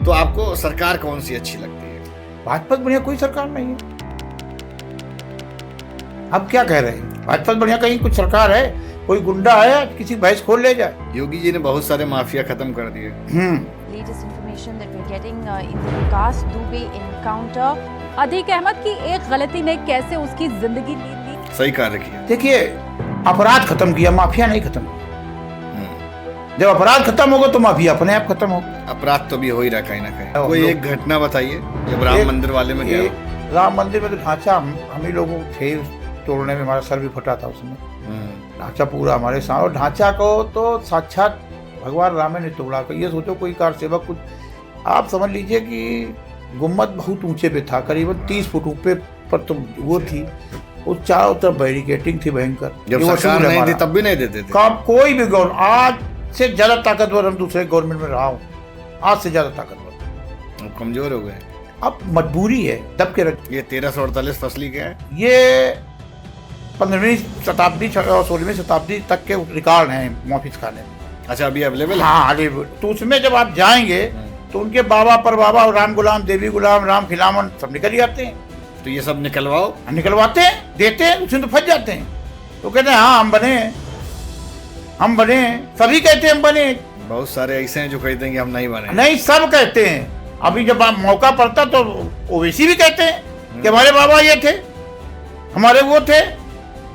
तो आपको सरकार कौन सी अच्छी लगती है? भाजपा से बढ़िया कोई सरकार नहीं है। अब क्या कह रहे हैं, भाजपा से बढ़िया कहीं कुछ सरकार है? कोई गुंडा है किसी भैंस खोल ले जाए? योगी जी ने बहुत सारे माफिया खत्म कर दिए। Latest information that we're getting in the Vikas Dubey encounter. अदीक अहमद की एक गलती ने कैसे उसकी जिंदगी ली थी। सही कार्य किया। देखिए, अपराध खत्म किया, माफिया नहीं खत्म किया। जब अपराध खत्म होगा तो माफिया अपने आप खत्म होगा। अपराध तो भी हो ही रहा कहीं ना कहीं। कोई एक घटना बताइए जब राम मंदिर वाले में गया। राम मंदिर में तो ढांचा हम ही लोगों थे तोड़ने में, हमारा सर भी फटा था उसमें। ढांचा पूरा हमारे साथ, और ढांचा को तो साक्षात भगवान राम ने तोड़ा। ये सोचो कोई कार सेवक कुछ, आप समझ लीजिए कि गुम्मद बहुत ऊंचे पे था, करीबन 30 फुट ऊपर पर तो वो थी। उस चारों तरफ बैरिकेटिंग थी भयंकर। जब सरकार नहीं थी तब भी नहीं देते थे। कोई भी गवर्नमेंट आज से ज्यादा ताकतवर हम दूसरे गवर्नमेंट में रहा हूँ, आज से ज्यादा ताकतवर। कमजोर हो गए। अब मजबूरी है, दब के रख। ये 1348 फसली क्या है? ये 15वीं शताब्दी और 16वीं शताब्दी तक के रिकॉर्ड हैं मोफिस खाने में। अच्छा, अभी अवेलेबल है? हाँ, तो उसमें जब आप जाएंगे तो उनके बाबा पर बाबा, राम गुलाम, देवी गुलाम, राम खिलावन सब निकल जाते हैं। तो ये सब निकलवाओ। निकलवाते हैं, देते हैं, उसमें तो फंस जाते हैं। तो कहते हैं हाँ हम बने, सभी कहते हैं हम बने। बहुत सारे ऐसे हैं जो कहते हैं कि हम नहीं बने। नहीं, सब कहते हैं। अभी जब आप मौका पड़ता तो ओवैसी भी कहते हैं कि हमारे बाबा ये थे, हमारे वो थे।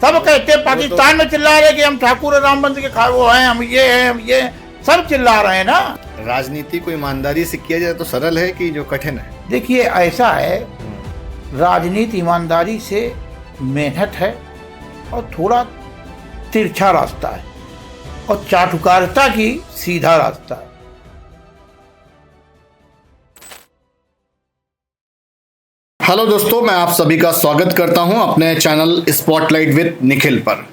सब कहते हैं। पाकिस्तान में चिल्ला रहे कि हम ठाकुर राम मंदिर के वो हैं, हम ये हैं, हम ये, सब चिल्ला रहे हैं ना। राजनीति को ईमानदारी से किया जाए तो सरल है कि जो कठिन है? देखिए, ऐसा है, राजनीति ईमानदारी से मेहनत है और थोड़ा तिरछा रास्ता है, और चाटुकारिता की सीधा रास्ता है। हेलो दोस्तों, मैं आप सभी का स्वागत करता हूं अपने चैनल स्पॉटलाइट विद निखिल पर।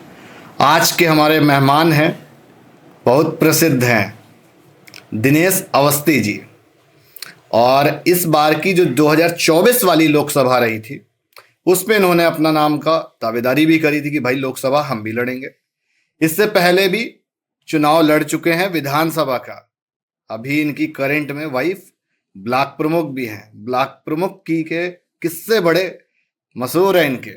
आज के हमारे मेहमान हैं, बहुत प्रसिद्ध हैं, दिनेश अवस्थी जी। और इस बार की जो 2024 वाली लोकसभा रही थी उसमें इन्होंने अपना नाम का दावेदारी भी करी थी कि भाई लोकसभा हम भी लड़ेंगे। इससे पहले भी चुनाव लड़ चुके हैं विधानसभा का। अभी इनकी करंट में वाइफ ब्लॉक प्रमुख भी हैं। ब्लॉक प्रमुख की के किस्से बड़े मशहूर हैं इनके।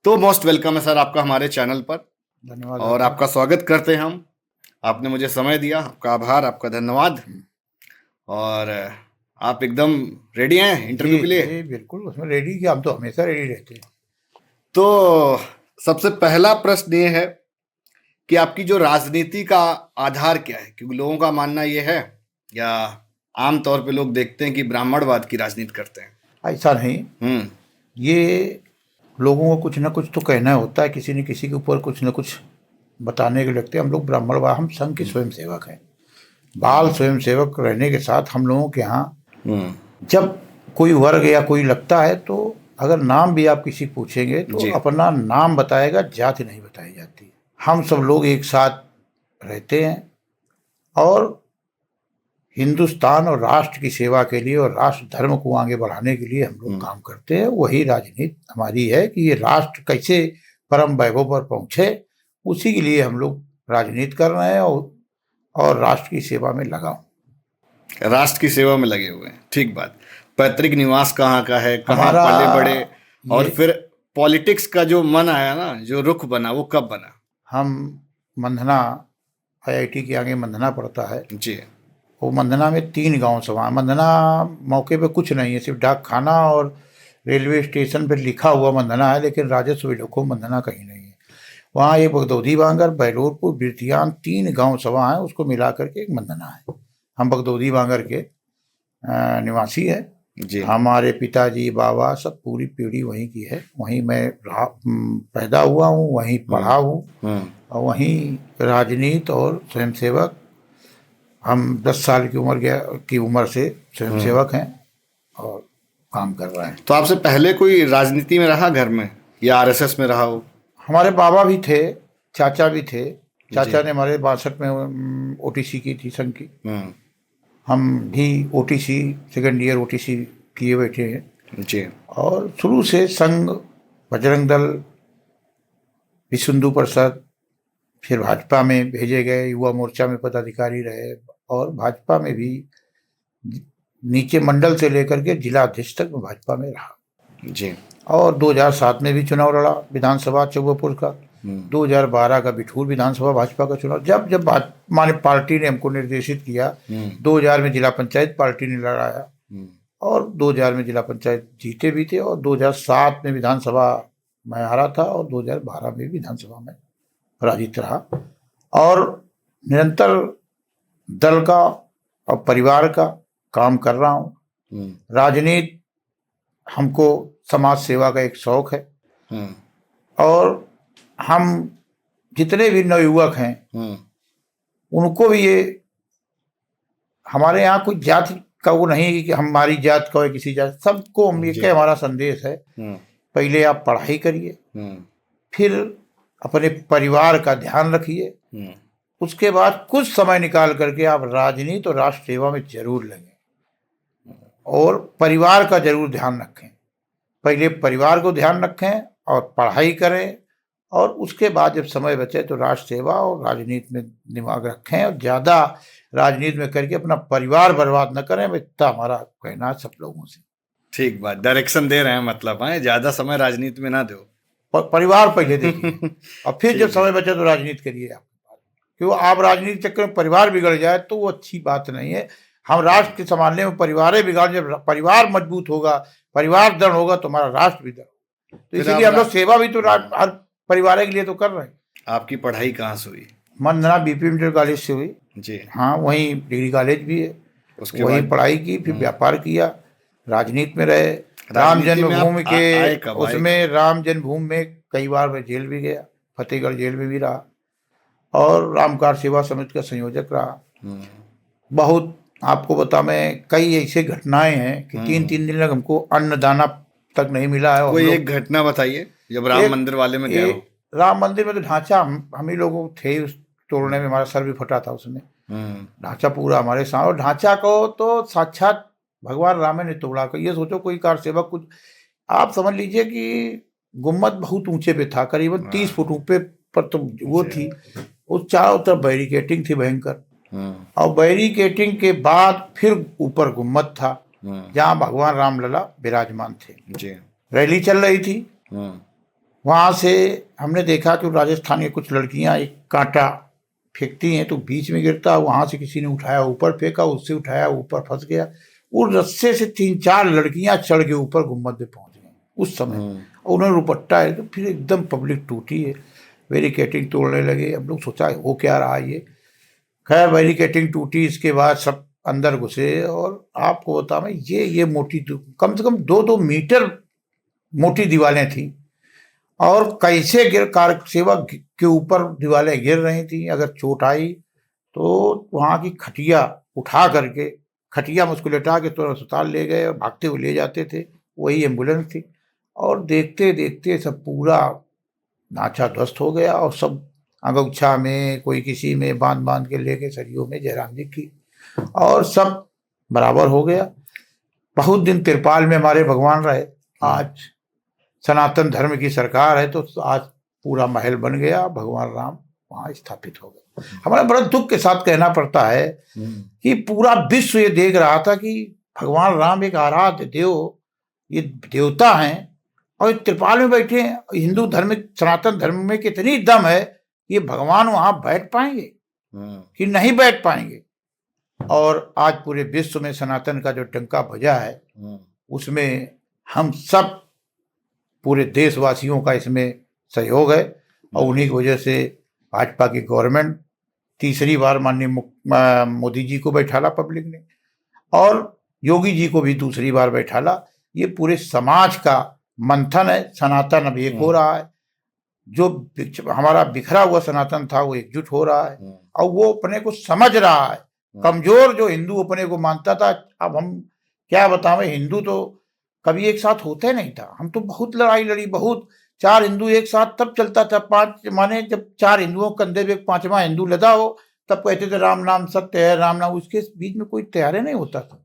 तो मोस्ट वेलकम है सर आपका हमारे चैनल पर। धन्यवाद। और आपका स्वागत करते हैं हम। आपने मुझे समय दिया, आपका आभार, आपका धन्यवाद। और आप एकदम रेडी हैं इंटरव्यू के लिए? बिल्कुल, उसमें रेडी कि हम तो हमेशा रेडी रहते हैं। तो सबसे पहला प्रश्न ये है कि आपकी जो राजनीति का आधार क्या है? क्योंकि लोगों का मानना ये है, या आमतौर पे लोग देखते हैं कि ब्राह्मणवाद की राजनीति करते हैं। ऐसा नहीं। ये लोगों को कुछ ना कुछ तो कहना होता है, किसी न किसी के ऊपर कुछ न कुछ बताने के लगते हैं। हम लोग ब्राह्मणवाद, हम संघ के स्वयंसेवक हैं। बाल स्वयंसेवक रहने के साथ हम लोगों के यहाँ जब कोई वर्ग या कोई लगता है तो अगर नाम भी आप किसी पूछेंगे तो अपना नाम बताएगा, जाति नहीं बताई जाती। हम सब लोग एक साथ रहते हैं और हिंदुस्तान और राष्ट्र की सेवा के लिए और राष्ट्र धर्म को आगे बढ़ाने के लिए हम लोग काम करते हैं। वही राजनीति हमारी है कि ये राष्ट्र कैसे परम वैभव पर पहुँचे, उसी के लिए हम लोग राजनीति कर रहे हैं और राष्ट्र की सेवा में लगा हूँ। राष्ट्र की सेवा में लगे हुए हैं, ठीक बात। पैतृक निवास कहाँ का है, कहाँ पले बड़े, और फिर पॉलिटिक्स का जो मन आया ना, जो रुख बना, वो कब बना? हम मंधना, IIT के आगे मंधना पड़ता है जी। वो मंधना में 3 गांव सभा। मंधना मौके पे कुछ नहीं है, सिर्फ डाक खाना और रेलवे स्टेशन पे लिखा हुआ मंधना है, लेकिन राजस्व विलोको मंधना कहीं नहीं है। वहाँ एक बगदौदी बांगर, बैलोरपुर, बिरतियान 3 गांव सभा है, उसको मिला करके एक मंधना है। हम बगदौदी बांगर के निवासी है जी। हमारे पिताजी, बाबा, सब पूरी पीढ़ी वहीं की है। वहीं मैं पैदा हुआ हूँ, वहीं पढ़ा हूँ और वहीं राजनीति और स्वयंसेवक। हम 10 साल की उम्र से स्वयंसेवक हैं और काम कर रहे हैं। तो आपसे पहले कोई राजनीति में रहा घर में, या RSS में रहा हो? हमारे बाबा भी थे, चाचा भी थे। चाचा ने हमारे 62 में OTC की थी, संघ की। हम भी OTC सेकेंड ईयर OTC किए बैठे हैं जी। और शुरू से संघ, बजरंग दल, विश्व हिंदू परिषद, फिर भाजपा में भेजे गए, युवा मोर्चा में पदाधिकारी रहे और भाजपा में भी नीचे मंडल से लेकर के जिला अध्यक्ष तक मैं भाजपा में रहा जी। और 2007 में भी चुनाव लड़ा विधानसभा चौबेपुर का। 2012 का बिठूर विधानसभा भाजपा का चुनाव, जब जब माने पार्टी ने हमको निर्देशित किया। 2000 में जिला पंचायत पार्टी ने लड़ाया और 2000 में जिला पंचायत जीते भी थे और 2007 में विधानसभा मैं हारा था और 2012 में विधानसभा में पराजित रहा। और निरंतर दल का और परिवार का काम कर रहा हूँ। राजनीति हमको समाज सेवा का एक शौक है और हम जितने भी नवयुवक हैं उनको भी ये, हमारे यहाँ कोई जाति का वो नहीं कि हमारी जात का है किसी जात, सबको हम ये हमारा संदेश है, पहले आप पढ़ाई करिए, फिर अपने परिवार का ध्यान रखिए, उसके बाद कुछ समय निकाल करके आप राजनीति और राष्ट्र सेवा में जरूर लगें और परिवार का जरूर ध्यान रखें। पहले परिवार को ध्यान रखें और पढ़ाई करें और उसके बाद जब समय बचे तो राष्ट्र सेवा और राजनीति में दिमाग रखें और ज़्यादा राजनीति में करके अपना परिवार बर्बाद न करें। इतना हमारा कहना है सब लोगों से। ठीक बात, डायरेक्शन दे रहे हैं मतलब है, ज़्यादा समय राजनीति में ना दो, परिवार पहले देखिए और फिर जब समय बचे तो राजनीति करिए आप। क्यों आप राजनीति चक्कर में परिवार बिगड़ जाए तो वो अच्छी बात नहीं है। हम राष्ट्र के संभालने में परिवार बिगाड़, जब परिवार मजबूत होगा, परिवार दृढ़ होगा तो हमारा राष्ट्र भी दृढ़। तो इसीलिए हम लोग सेवा भी तो हर परिवार के लिए तो कर रहे हैं। आपकी पढ़ाई कहाँ से हुई? मंदना बीपी इंटर कॉलेज से हुई जी। हाँ, वहीं डिग्री कॉलेज भी है, उसके वहीं बाद पढ़ाई की, फिर व्यापार किया, राजनीति में रहे। राम जन्मभूमि के उसमें राम जन्मभूमि में कई बार मैं जेल भी गया, फतेहगढ़ जेल में भी रहा और रामकार सेवा समिति का संयोजक रहा। बहुत आपको बता, मैं कई ऐसे घटनाएं हैं कि 3-3 दिन तक हमको अन्न दाना तक नहीं मिला है। कोई एक घटना बताइए जब राम मंदिर वाले में गए हो। राम मंदिर में तो ढांचा हम ही लोग थे उस तोड़ने में, हमारा सर भी फटा था उसमें। ढांचा पूरा हमारे साथ, और ढांचा को तो साक्षात भगवान राम ने तोड़ा। ये सोचो कोई कार सेवक कुछ, आप समझ लीजिए कि गुम्मद बहुत ऊंचे पे था, करीबन 30 फुट ऊपर पर तो वो थी। उस चारों तरफ बैरिकेटिंग थी भयंकर और बैरिकेटिंग के बाद फिर ऊपर गुम्मद था जहाँ भगवान राम लला विराजमान थे जी। रैली चल रही थी, वहाँ से हमने देखा कि राजस्थान की कुछ लड़कियाँ एक कांटा फेंकती हैं तो बीच में गिरता, वहाँ से किसी ने उठाया ऊपर फेंका, उससे उठाया ऊपर फंस गया। उस रस्से से 3-4 लड़कियाँ चढ़ के ऊपर गुम्मद पे पहुँच गई उस समय। उन्होंने रुपट्टा है तो फिर एकदम पब्लिक टूटी है, बैरिकेटिंग तोड़ने लगे। हम लोग सोचा वो क्या रहा ये, खैर बैरिकेटिंग टूटी। इसके बाद सब अंदर घुसे और आपको बता मैं ये मोटी कम से कम 2-2 मीटर मोटी दीवारें थी और कैसे कार सेवा के ऊपर दीवारें गिर रही थी। अगर चोट आई तो वहाँ की खटिया उठा करके, खटिया में उसको लेटा के तो अस्पताल ले गए और भागते हुए ले जाते थे, वही एम्बुलेंस थी। और देखते देखते सब पूरा ढांचा ध्वस्त हो गया और सब अगौछा में, कोई किसी में बांध के लेके सरियों में जयराम जी की, और सब बराबर हो गया। बहुत दिन तिरपाल में हमारे भगवान रहे। आज सनातन धर्म की सरकार है तो आज पूरा महल बन गया, भगवान राम वहाँ स्थापित हो गए। हमारा बड़ा दुख के साथ कहना पड़ता है कि पूरा विश्व ये देख रहा था कि भगवान राम एक आराध्य देव, ये देवता हैं और त्रिपाल में बैठे हैं। हिंदू धर्म, सनातन धर्म में कितनी दम है, ये भगवान वहां बैठ पाएंगे कि नहीं बैठ पाएंगे। और आज पूरे विश्व में सनातन का जो डंका बजा है उसमें हम सब पूरे देशवासियों का इसमें सहयोग है और उन्हीं की वजह से भाजपा की गवर्नमेंट तीसरी बार माननीय मोदी जी को बैठाला पब्लिक ने और योगी जी को भी दूसरी बार बैठाला। ये पूरे समाज का मंथन है। सनातन अब एक हो रहा है, जो हमारा बिखरा हुआ सनातन था वो एकजुट हो रहा है और वो अपने को समझ रहा है। कमजोर जो हिंदू अपने को मानता था, अब हम क्या बताएं, हिंदू तो कभी एक साथ होते नहीं था। हम तो बहुत लड़ाई लड़ी, बहुत 4 हिंदू एक साथ तब चलता था। 5 माने जब 4 हिंदुओं कंधे पे 5वां हिंदू लदा हो तब कहते थे राम नाम सत्य है, राम नाम। उसके बीच में कोई तैयार नहीं होता था,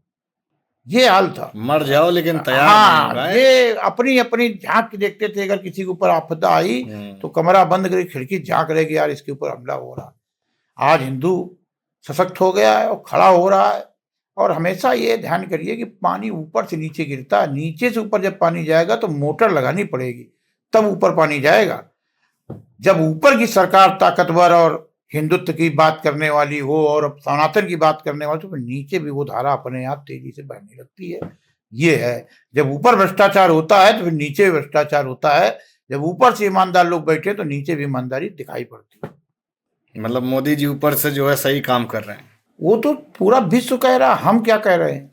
ये हाल था। मर जाओ लेकिन तैयार हाँ, ये अपनी अपनी झांक के देखते थे। अगर किसी के ऊपर आपदा आई तो कमरा बंद करके खिड़की झांक रहे कि यार इसके ऊपर हमला हो रहा। आज हिंदू सशक्त हो गया है और खड़ा हो रहा है और हमेशा ये ध्यान करिए कि पानी ऊपर से नीचे गिरता है, नीचे से ऊपर जब पानी जाएगा तो मोटर लगानी पड़ेगी, तब ऊपर पानी जाएगा। जब ऊपर की सरकार ताकतवर और हिंदुत्व की बात करने वाली हो और सनातन की बात करने वाली, तो फिर नीचे भी वो धारा अपने आप तेजी से बहने लगती है। ये है, जब ऊपर भ्रष्टाचार होता है तो फिर नीचे भी भ्रष्टाचार होता है। जब ऊपर से ईमानदार लोग बैठे तो नीचे भी ईमानदारी दिखाई पड़ती है। मतलब मोदी जी ऊपर से जो है सही काम कर रहे हैं। वो तो पूरा विश्व कह रहा, हम क्या कह रहे हैं,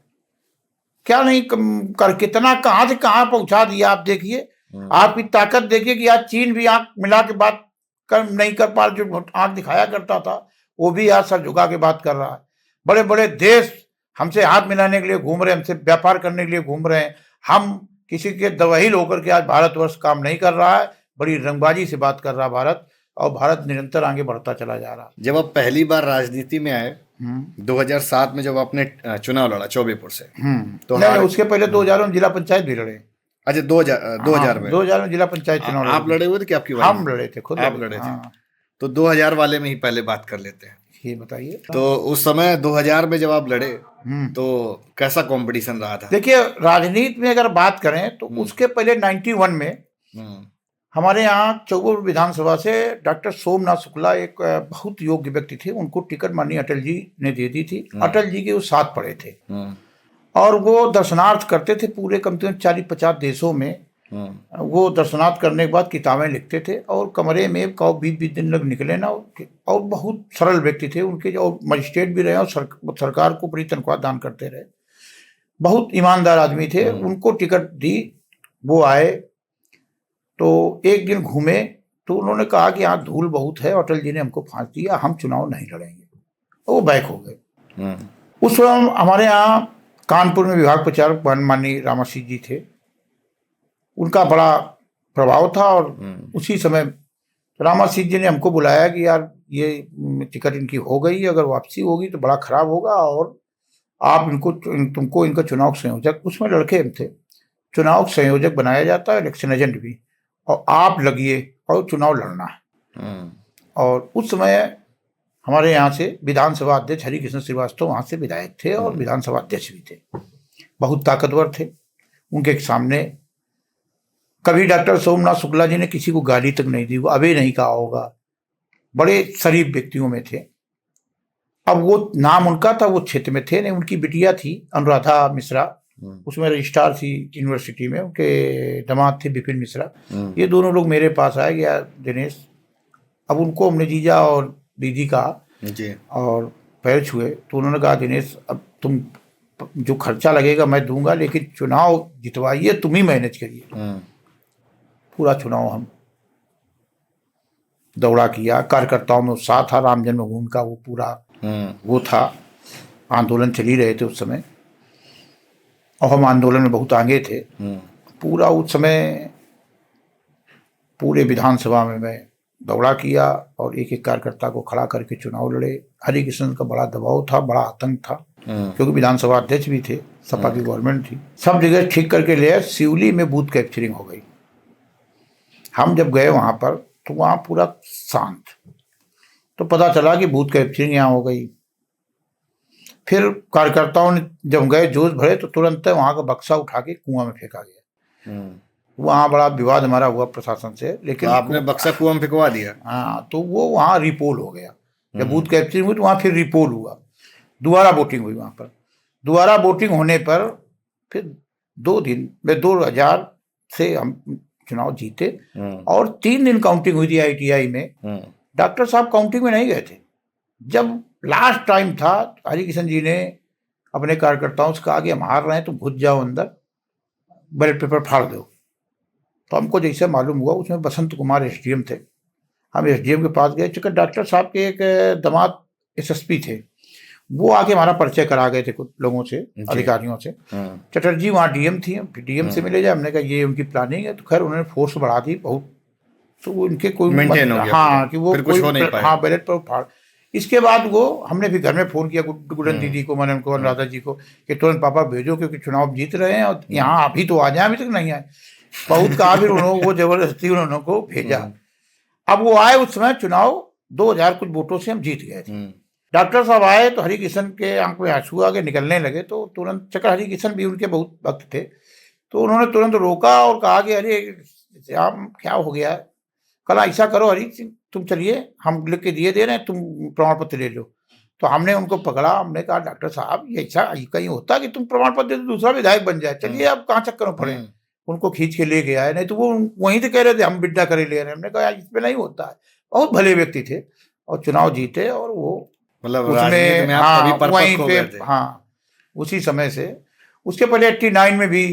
क्या नहीं कर, कितना कहां से कहां पहुंचा दिया आप देखिए। आपकी ताकत देखिए कि आज चीन भी आंख मिला के बात नहीं कर पा, जो आंख दिखाया करता था वो भी आज सर झुका के बात कर रहा है। बड़े बड़े देश हमसे हाथ मिलाने के लिए घूम रहे हैं, हमसे व्यापार करने के लिए घूम रहे हैं। हम किसी के दवाहिल होकर के आज भारतवर्ष काम नहीं कर रहा है, बड़ी रंगबाजी से बात कर रहा भारत, और भारत निरंतर आगे बढ़ता चला जा रहा है। जब आप पहली बार राजनीति में आए 2007 में, जब आपने चुनाव लड़ा चौबेपुर से, तो नहीं, उसके पहले 2000 में जिला पंचायत भी लड़े। अच्छा, 2000 में 2000 में जिला पंचायत चुनाव आप लड़े हुए थे कि आपकी वाइफ? हम लड़े थे, खुद आप लड़े थे। तो 2000 वाले में ही पहले बात कर लेते हैं। ये बताइए, तो उस समय 2000 में जब आप लड़े तो कैसा कंपटीशन रहा था? देखिए, राजनीति में अगर बात करें तो उसके पहले 91 में हमारे यहाँ चौबेपुर विधानसभा से डॉक्टर सोमनाथ शुक्ला एक बहुत योग्य व्यक्ति थे, उनको टिकट माननीय अटल जी ने दे दी थी। अटल जी के वो साथ पड़े थे और वो दर्शनार्थ करते थे पूरे कम से कम 40-50 देशों में। वो दर्शनार्थ करने के बाद किताबें लिखते थे और कमरे में 20-20 दिन लग निकले ना, और बहुत सरल व्यक्ति थे उनके, जो मजिस्ट्रेट भी रहे और सरकार को बड़ी तनख्वाह दान करते रहे। बहुत ईमानदार आदमी थे। उनको टिकट दी, वो आए तो एक दिन घूमे तो उन्होंने कहा कि यहाँ धूल बहुत है, अटल जी ने हमको फांस दिया, हम चुनाव नहीं लड़ेंगे। वो बैक हो गए। उस समय हमारे यहाँ कानपुर में विभाग प्रचारक माननीय रामासी जी थे, उनका बड़ा प्रभाव था। और उसी समय रामासी जी ने हमको बुलाया कि यार ये टिकट इनकी हो गई, अगर वापसी होगी तो बड़ा खराब होगा और आप तुमको इनका चुनाव संयोजक, उसमें लड़के थे, चुनाव संयोजक बनाया जाता है, इलेक्शन एजेंट भी, और आप लगिए और चुनाव लड़ना है। और उस समय हमारे यहाँ से विधानसभा अध्यक्ष हरिकृष्ण श्रीवास्तव वहाँ से विधायक थे और विधानसभा अध्यक्ष भी थे, बहुत ताकतवर थे। उनके सामने कभी डॉक्टर सोमनाथ शुक्ला जी ने किसी को गाली तक नहीं दी, वो अबे नहीं कहा होगा, बड़े शरीफ व्यक्तियों में थे। अब वो नाम उनका था, वो क्षेत्र में थे नहीं। उनकी बिटिया थी अनुराधा मिश्रा, उसमें रजिस्ट्रार थी यूनिवर्सिटी में, उनके दामाद थे विपिन मिश्रा। ये दोनों लोग मेरे पास आए, गया दिनेश, अब उनको हमने जीजा और दीदी कहा जी, और पैर छुए तो उन्होंने कहा दिनेश अब तुम जो खर्चा लगेगा मैं दूंगा, लेकिन चुनाव जितवाइए, तुम ही मैनेज करिए। पूरा चुनाव हम दौड़ा किया, कार्यकर्ताओं में उत्साह था, राम जन्मभूमि का वो पूरा वो था, आंदोलन चल ही रहे थे उस समय और हम आंदोलन में बहुत आगे थे। पूरा उस समय पूरे विधानसभा में मैं दौड़ा किया और एक एक कार्यकर्ता को खड़ा करके चुनाव लड़े। हरिकृष्ण का बड़ा दबाव था, बड़ा आतंक था, क्योंकि विधानसभा अध्यक्ष भी थे, सपा की गवर्नमेंट थी। सब जगह ठीक करके ले, सिवली में बूथ कैप्चरिंग हो गई। हम जब गए वहाँ पर तो वहाँ पूरा शांत, तो पता चला कि बूथ कैप्चरिंग यहाँ हो गई। फिर कार्यकर्ताओं ने जब गए जोश भरे तो तुरंत वहाँ का बक्सा उठा के कुआं में फेंका गया। वहाँ बड़ा विवाद हमारा हुआ प्रशासन से, लेकिन तो आपने बक्सा कुआं में फेंकवा दिया? हाँ, तो वो वहाँ रिपोल हो गया। जब बूथ कैप्चरिंग हुई तो वहाँ फिर रिपोल हुआ, दोबारा वोटिंग हुई वहाँ पर। दोबारा वोटिंग होने पर फिर 2 दिन में 2000 से हम चुनाव जीते और 3 दिन काउंटिंग हुई थी ITI में। डॉक्टर साहब काउंटिंग में नहीं गए थे। जब लास्ट टाइम था, हरिकृष्ण जी ने अपने कार्यकर्ताओं से कहा कि हम हार रहे हैं, तो घुस जाओ अंदर, बैलेट पेपर फाड़ दो। तो हमको जैसे मालूम हुआ, उसमें बसंत कुमार SDM थे, हम SDM के पास गए, चूँकि डॉक्टर साहब के एक दामाद SSP थे, वो आके हमारा परिचय करा गए थे कुछ लोगों से, अधिकारियों से। चटर्जी वहाँ DM थी, DM से मिले जाए, हमने कहा ये उनकी प्लानिंग है। तो खैर उन्होंने फोर्स बढ़ा दी बहुत, तो उनके कोई हाँ कि वो कोई हाँ बैलेट पर फाड़। इसके बाद वो हमने भी घर में फ़ोन किया गुडन दीदी को, मैंने उनको, अनुराधा जी को, कि तुरंत पापा भेजो क्योंकि चुनाव जीत रहे हैं और यहाँ अभी तो आ जाए, अभी तक नहीं आए। बहुत कहा, फिर उन्होंने वो जबरदस्ती उन्होंने को भेजा। अब वो आए, उस समय चुनाव 2000 कुछ वोटों से हम जीत गए थे। डॉक्टर साहब आए तो हरिकिशन के आंख में आंसू आगे निकलने लगे, तो तुरंत चक्कर, हरिकिशन भी उनके बहुत भक्त थे, तो उन्होंने तुरंत रोका और कहा कि अरे श्याम क्या हो गया, कल ऐसा करो हरि सिंह, तुम चलिए, हम लिख के दिए दे रहे हैं, तुम प्रमाण पत्र ले लो। तो हमने उनको पकड़ा, हमने कहा डॉक्टर साहब ये ऐसा कहीं होता कि तुम प्रमाण पत्र दे दो दूसरा विधायक बन जाए, चलिए आप कहाँ चक्कर में पड़े। उनको खींच के ले गया है, नहीं तो वो वहीं से कह रहे थे हम बिड्डा करे ले रहे हैं। हमने कहा इसमें नहीं होता है। बहुत भले व्यक्ति थे और चुनाव जीते, और वो मतलब उसमें वहीं पे उसी समय से। उसके पहले 89 में भी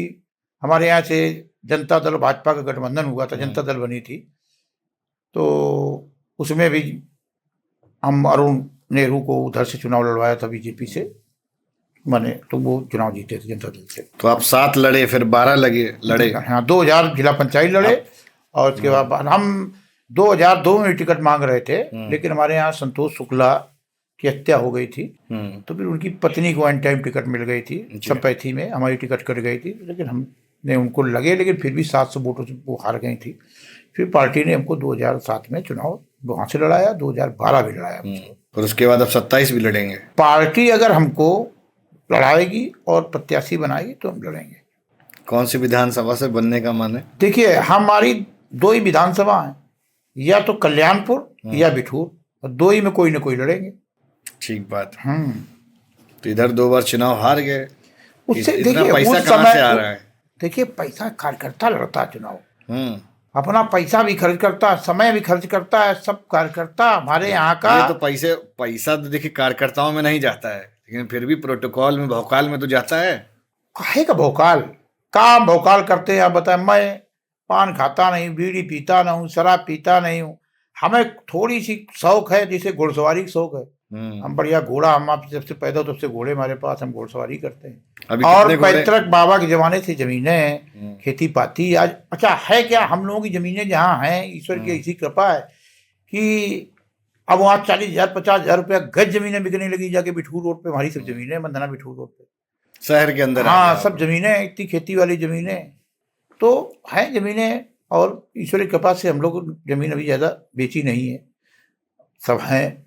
हमारे यहाँ से जनता दल भाजपा का गठबंधन हुआ था, जनता दल बनी थी, तो उसमें भी हम अरुण नेहरू को उधर से चुनाव लड़वाया था बीजेपी से, मैंने, तो वो चुनाव जीते थे जनता दल से। तो आप 7 लड़े, फिर 12 लड़े। हाँ, 2000 जिला पंचायत लड़े, और उसके बाद हम 2002 में टिकट मांग रहे थे, लेकिन हमारे यहाँ संतोष शुक्ला की हत्या हो गई थी, तो फिर उनकी पत्नी को एन टाइम टिकट मिल गई थी, संपैथी में हमारी टिकट कट गई थी, लेकिन हमने उनको लगे, लेकिन फिर भी 700 वोटों से वो हार गई थी। फिर पार्टी ने हमको 2007 में चुनाव वहाँ से लड़ाया, 2012 भी लड़ाया। और उसके बाद अब 27 भी लड़ेंगे। पार्टी अगर हमको लड़ाएगी और प्रत्याशी बनाएगी तो हम लड़ेंगे। कौन सी विधानसभा से बनने का मन है? देखिए, हमारी 2 ही विधानसभा हैं, या तो कल्याणपुर या बिठूर, और 2 ही में कोई ना कोई लड़ेंगे। ठीक बात। तो इधर 2 बार चुनाव हार गए, उससे इतना देखिए पैसा उस कहाँ से आ रहा है? देखिए, पैसा कार्यकर्ता लड़ता है चुनाव, अपना पैसा भी खर्च करता है, समय भी खर्च करता है, सब कार्यकर्ता हमारे यहाँ का। ये तो पैसा तो देखिए कार्यकर्ताओं में नहीं जाता है, लेकिन फिर भी प्रोटोकॉल में, भौकाल में तो जाता है। काहे का भौकाल, काम भौकाल करते हैं। आप बताएं, मैं पान खाता नहीं, बीड़ी पीता नहीं हूँ, शराब पीता नहीं हूँ, हमें थोड़ी सी शौक है, जैसे घुड़सवारी का शौक है। हम बढ़िया घोड़ा, हम आप जब से पैदा तब से घोड़े हमारे पास, हम घोड़सवारी करते हैं। और पैतृक बाबा के जमाने से जमीनें हैं, खेती पाती आज अच्छा है क्या, हम लोगों की जमीनें जहाँ हैं, ईश्वर की ऐसी कृपा है कि अब वहाँ 40,000 50,000 रुपया गज जमीनें बिकने लगी जाके बिठूर रोड पे। हमारी सब जमीनें मंदना बिठूर रोड पे, शहर के अंदर। हाँ, सब जमीनें, इतनी खेती वाली जमीनें तो हैं जमीनें, और ईश्वर की कृपा से हम लोग जमीन अभी ज़्यादा बेची नहीं है, सब हैं।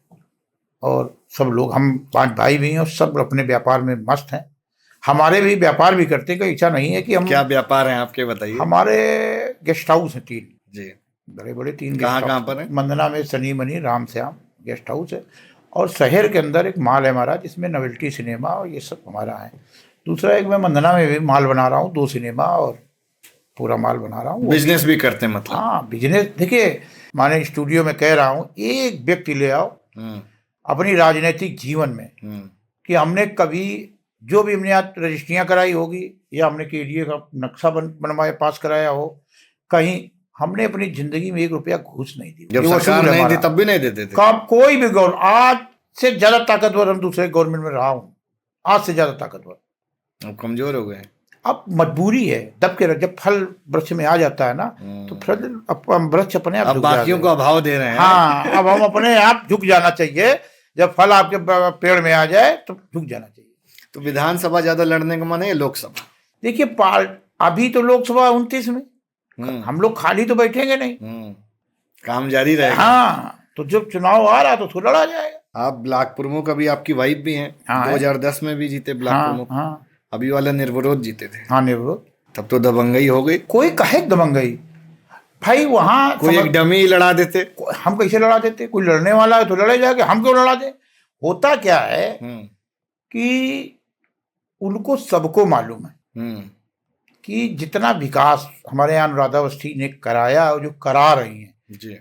और सब लोग, हम 5 भाई भी हैं, और सब अपने व्यापार में मस्त हैं। हमारे भी व्यापार भी करते हैं, कोई इच्छा नहीं है कि हम। क्या व्यापार है आपके, बताइए। हमारे गेस्ट हाउस हैं 3 जी, बड़े बड़े 3 कहाँ पर है? मंदना में Sunny money Ram Shyam guest house है, और शहर के अंदर एक माल है हमारा, जिसमें नोवेल्टी सिनेमा और ये सब हमारा है। दूसरा एक मैं मंदना में भी माल बना रहा हूँ, 2 सिनेमा और पूरा माल बना रहा हूँ। बिजनेस भी करते हैं मतलब? हाँ, बिजनेस। देखिए, माने स्टूडियो में कह रहा हूँ, एक व्यक्ति ले आओ अपनी राजनीतिक जीवन में कि हमने कभी जो भी हमने यहाँ रजिस्ट्रियाँ कराई होगी, या हमने KDA का नक्शा बनवाया पास कराया हो, कहीं हमने अपनी जिंदगी में 1 रुपया घूस नहीं दी। जब सरकार नहीं दी तब भी नहीं देते थे? कोई भी गवर्नमेंट, आज से ज्यादा ताकतवर हम दूसरे गवर्नमेंट में रहा हूँ, आज से ज्यादा ताकतवर। अब कमजोर हो गए। अब मजबूरी है, दब के जब फल वृक्ष में आ जाता है ना, तो फल वृक्ष अपने आप, बाकियों को अभाव दे रहे हैं। हाँ, अब हम अपने आप झुक जाना चाहिए। जब फल आपके पेड़ में आ जाए तो झुक जाना चाहिए। तो विधानसभा ज्यादा लड़ने का मन है, लोकसभा? देखिए, अभी तो लोकसभा 29 में, हम लोग खाली तो बैठेंगे नहीं, काम जारी रहेगा। हाँ, तो जब चुनाव आ रहा तो लड़ा जाएगा। आप ब्लॉक प्रमुख, अभी आपकी वाइफ भी हैं। 2010 में भी जीते ब्लॉक प्रमुख। अभी वाला निर्विरोध जीते थे। हाँ, निर्विरोध। तब तो दबंगई हो गई। कोई कहे दबंगई भाई, वहां कोई एक डमी लड़ा देते। हम कैसे लड़ा देते? कोई लड़ने वाला है तो लड़े जाके, हम क्यों लड़ा दे? होता क्या है कि उनको सबको मालूम है कि जितना विकास हमारे यहाँ अनुराधा अवस्थी ने कराया और जो करा रही हैं जी,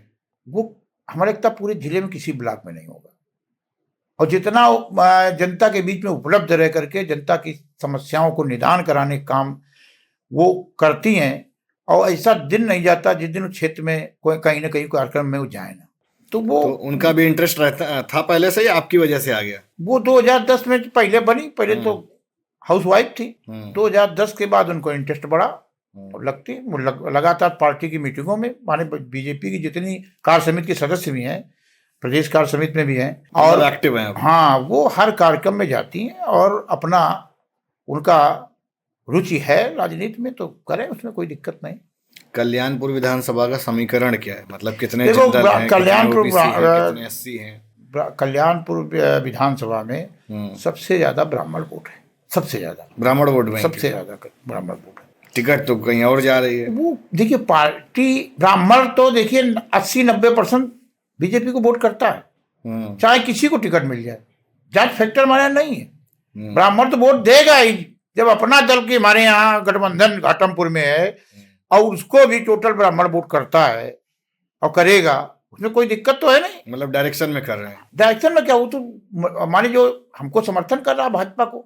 वो हमारे लगता पूरे जिले में किसी ब्लॉक में नहीं होगा। और जितना जनता के बीच में उपलब्ध रह करके जनता की समस्याओं को निदान कराने का काम वो करती हैं, और ऐसा दिन नहीं जाता जिस दिन उस क्षेत्र में कोई कहीं ना कहीं कार्यक्रम में वो जाए ना। तो उनका भी इंटरेस्ट रहता था पहले से, ही आपकी वजह से आ गया? वो 2010 में पहले बनी, पहले तो हाउसवाइफ थी। 2010 के बाद उनको इंटरेस्ट बढ़ा, लगती लगातार पार्टी की मीटिंगों में, माने बीजेपी की जितनी कार्य समिति के सदस्य भी हैं, प्रदेश कार्य समिति में भी हैं और एक्टिव हैं। हाँ, वो हर कार्यक्रम में जाती हैं और अपना उनका रुचि है राजनीति में, तो करें, उसमें कोई दिक्कत नहीं। कल्याणपुर विधानसभा का समीकरण क्या है, मतलब कितने देखो, जनरल हैं, कल्याणपुर कितने SC हैं? कल्याणपुर विधानसभा में सबसे ज्यादा ब्राह्मण वोट है, सबसे ज्यादा ब्राह्मण वोट बैंक सबसे ज्यादा ब्राह्मण वोट है। टिकट तो कहीं और जा रही है। वो देखिए पार्टी ब्राह्मण तो देखिए 80-90% बीजेपी को वोट करता है, चाहे किसी को टिकट मिल जाए, जाट फैक्टर हमारे यहाँ नहीं है। ब्राह्मण तो वोट देगा ही। जब अपना दल की हमारे यहाँ गठबंधन घाटमपुर में है और उसको भी टोटल ब्राह्मण वोट करता है और करेगा, उसमें कोई दिक्कत तो है नहीं। मतलब डायरेक्शन में कर रहे हैं। डायरेक्शन में क्या, वो तो माने जो हमको समर्थन कर रहा है भाजपा को,